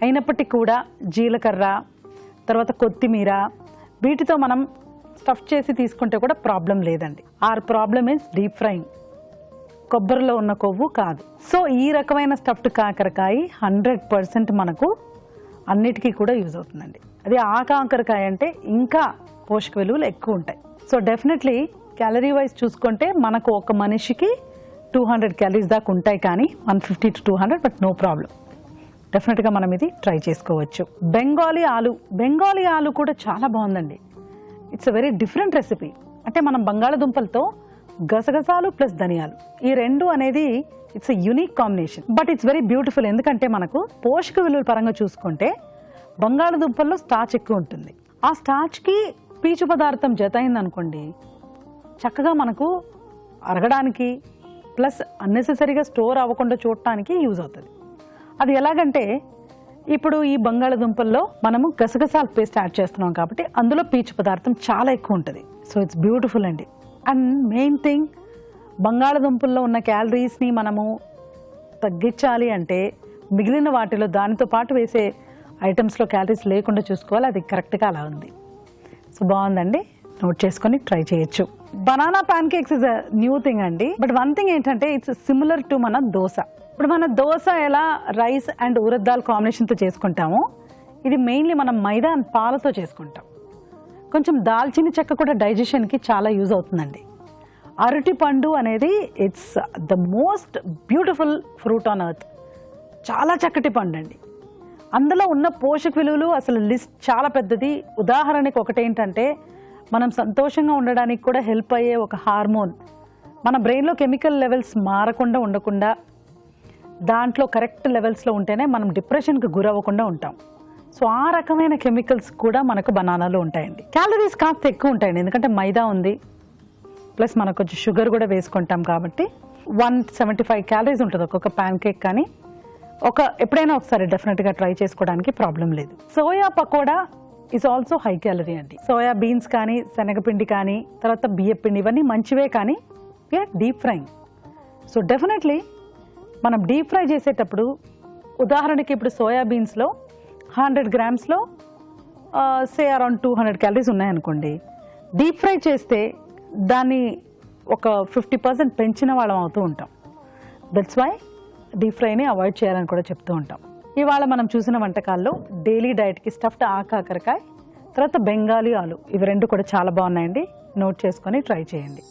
అయినప్పటికీ కూడా జీలకర్ర, తర్వాత కొత్తిమీర, వీటితో మనం స్టఫ్ చేసి తీసుకుంటే కూడా ప్రాబ్లం లేదండి. Our problem is deep frying, కొబ్బరిలో ఉన్న కొవ్వు కాదు. సో ఈ రకమైన స్టఫ్డ్ కాకరకాయ 100% మనకు అన్నిటికీ కూడా యూజ్ అవుతుందండి. అది ఆ కాకరకాయ అంటే ఇంకా పోషక విలువలు ఎక్కువ ఉంటాయి. సో డెఫినెట్లీ క్యాలరీ వైజ్ చూసుకుంటే మనకు ఒక మనిషికి 200 క్యాలరీస్ దాకా ఉంటాయి, కానీ 150 to 200, బట్ నో ప్రాబ్లం. డెఫినెట్గా మనం ఇది ట్రై చేసుకోవచ్చు. బెంగాలీ ఆలు కూడా చాలా బాగుందండి. It's a very different recipe. అంటే మనం బంగాళదుంపలతో గసగసాలు ప్లస్ ధనియాలు, ఈ రెండు అనేది it's a unique combination, but it's very beautiful. ఎందుకంటే మనకు పోషక విలువల పరంగా చూసుకుంటే బంగాళదుంపల్లో స్టార్చ్ ఎక్కువ ఉంటుంది. ఆ స్టార్చ్కి పీచు పదార్థం జత అయిందనుకోండి, చక్కగా మనకు అరగడానికి ప్లస్ అన్నెసెసరీగా స్టోర్ అవ్వకుండా చూడటానికి యూజ్ అవుతుంది. అది ఎలాగంటే ఇప్పుడు ఈ బంగాళదుంపల్లో మనము గసగసాల పేస్ట్ యాడ్ చేస్తున్నాం కాబట్టి అందులో పీచు పదార్థం చాలా ఎక్కువ ఉంటుంది. సో ఇట్స్ బ్యూటిఫుల్ అండి. అండ్ మెయిన్ థింగ్, బంగాళదుంపల్లో ఉన్న క్యాలరీస్ని మనము తగ్గించాలి అంటే మిగిలిన వాటిలో దానితో పాటు వేసే ఐటమ్స్లో క్యాలరీస్ లేకుండా చూసుకోవాలి. అది కరెక్ట్గా అలా ఉంది. సో బాగుందండి, నోట్ చేసుకొని ట్రై చేయొచ్చు. Banana pan cakes is a new thing అండి. బట్ వన్ థింగ్ ఏంటంటే ఇట్స్ సిమిలర్ టు మన దోశ. ఇప్పుడు మన దోశ ఎలా రైస్ అండ్ ఉరద్ దాల్ కాంబినేషన్తో చేసుకుంటామో, ఇది మెయిన్లీ మనం మైదా అండ్ పాలతో చేసుకుంటాం. కొంచెం దాల్చిన చెక్క కూడా డైజెషన్కి చాలా యూజ్ అవుతుందండి. అరటి పండు అనేది it's the most beautiful fruit on earth. చాలా చక్కటి పండు అండి. అందులో ఉన్న పోషక విలువలు అసలు లిస్ట్ చాలా పెద్దది. ఉదాహరణకి ఒకటేంటంటే, మనం సంతోషంగా ఉండడానికి కూడా హెల్ప్ అయ్యే ఒక హార్మోన్, మన బ్రెయిన్లో కెమికల్ లెవెల్స్ మారకుండా ఉండకుండా దాంట్లో కరెక్ట్ లెవెల్స్లో ఉంటేనే మనం డిప్రెషన్కి గురవ్వకుండా ఉంటాం. సో ఆ రకమైన కెమికల్స్ కూడా మనకు బనానాలో ఉంటాయండి. క్యాలరీస్ కాస్త ఎక్కువ ఉంటాయండి, ఎందుకంటే మైదా ఉంది ప్లస్ మనకు కొంచెం షుగర్ కూడా వేసుకుంటాం కాబట్టి 175 క్యాలరీస్ ఉంటుంది ఒక్కొక్క ప్యాన్ కేక్. కానీ ఎప్పుడైనా ఒకసారి డెఫినెట్గా ట్రై చేసుకోవడానికి ప్రాబ్లం లేదు. Soya pakoda is also high calorie అండి. సోయా బీన్స్ కానీ, శనగపిండి కానీ, తర్వాత బియ్యపిండి, ఇవన్నీ మంచివే, కానీ we are deep frying. So definitely మనం డీప్ ఫ్రై చేసేటప్పుడు, ఉదాహరణకి ఇప్పుడు సోయా బీన్స్లో 100 గ్రామ్స్లో సే అరౌండ్ 200 క్యాలరీస్ ఉన్నాయనుకోండి, డీప్ ఫ్రై చేస్తే దాన్ని ఒక 50% పెంచిన వాళ్ళం అవుతూ ఉంటాం. దట్స్ వై డీప్ ఫ్రైని అవాయిడ్ చేయాలని కూడా చెప్తూ ఉంటాం. ఇవాళ మనం చూసిన వంటకాల్లో డైలీ డైట్కి స్టఫ్డ్ ఆకాకరకాయ, తర్వాత బెంగాలీ ఆలు, ఇవి రెండు కూడా చాలా బాగున్నాయండి. నోట్ చేసుకొని ట్రై చేయండి.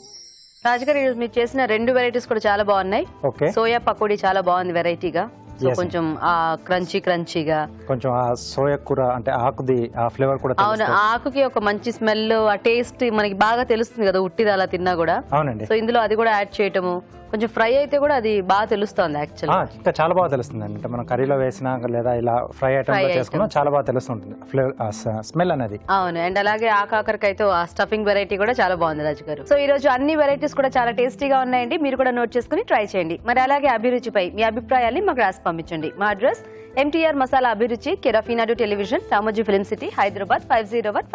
రాజుగారు, ఈరోజు మీరు చేసిన 2 వెరైటీస్ కూడా చాలా బాగున్నాయి. ఓకే. సోయా పకోడీ చాలా బాగుంది వెరైటీగా. So Yes. కొంచెం ఆ క్రంచీగా, కొంచెం ఆ సోయా కూర అంటే ఆకుది ఆ ఫ్లేవర్ కూడా అవును, తెలుస్తుంది. ఆకుకి ఒక మంచి స్మెల్, ఆ టేస్ట్ మనకి బాగా తెలుస్తుంది కదా, ఉట్టిది అలా తిన్నా కూడా. అవునండి. సో ఇందులో అది కూడా యాడ్ చేయటము, కొంచెం ఫ్రై అయితే కూడా అది బాగా తెలుస్తుంది యాక్చువల్లీ. ఇంకా చాలా బాగా తెలుస్తుంది అండి. అంటే మనం కర్రీలో వేసినా లేదా ఇలా ఫ్రై ఐటమ్ చేసుకున్నా చాలా బాగా తెలుస్తుంటుంది ఫ్లేవర్, స్మెల్ అనేది. అవును. అండ్ అలాగే ఆ కాకరకాయతో ఆ స్టఫింగ్ వెరైటీ కూడా చాలా బాగుంది రాజు గారు. సో ఈ రోజు అన్ని వెరైటీస్ కూడా చాలా టేస్టీగా ఉన్నాయండి. మీరు కూడా నోట్ చేసుకుని ట్రై చేయండి. మరి అలాగే అభిరుచిపై మీ అభిప్రాయాన్ని మాకు రాసి పంపించండి. మా అడ్రస్ MTR మసాలా అభిరుచి, care of Eenadu television, Ramoji film city, Hyderabad 5015.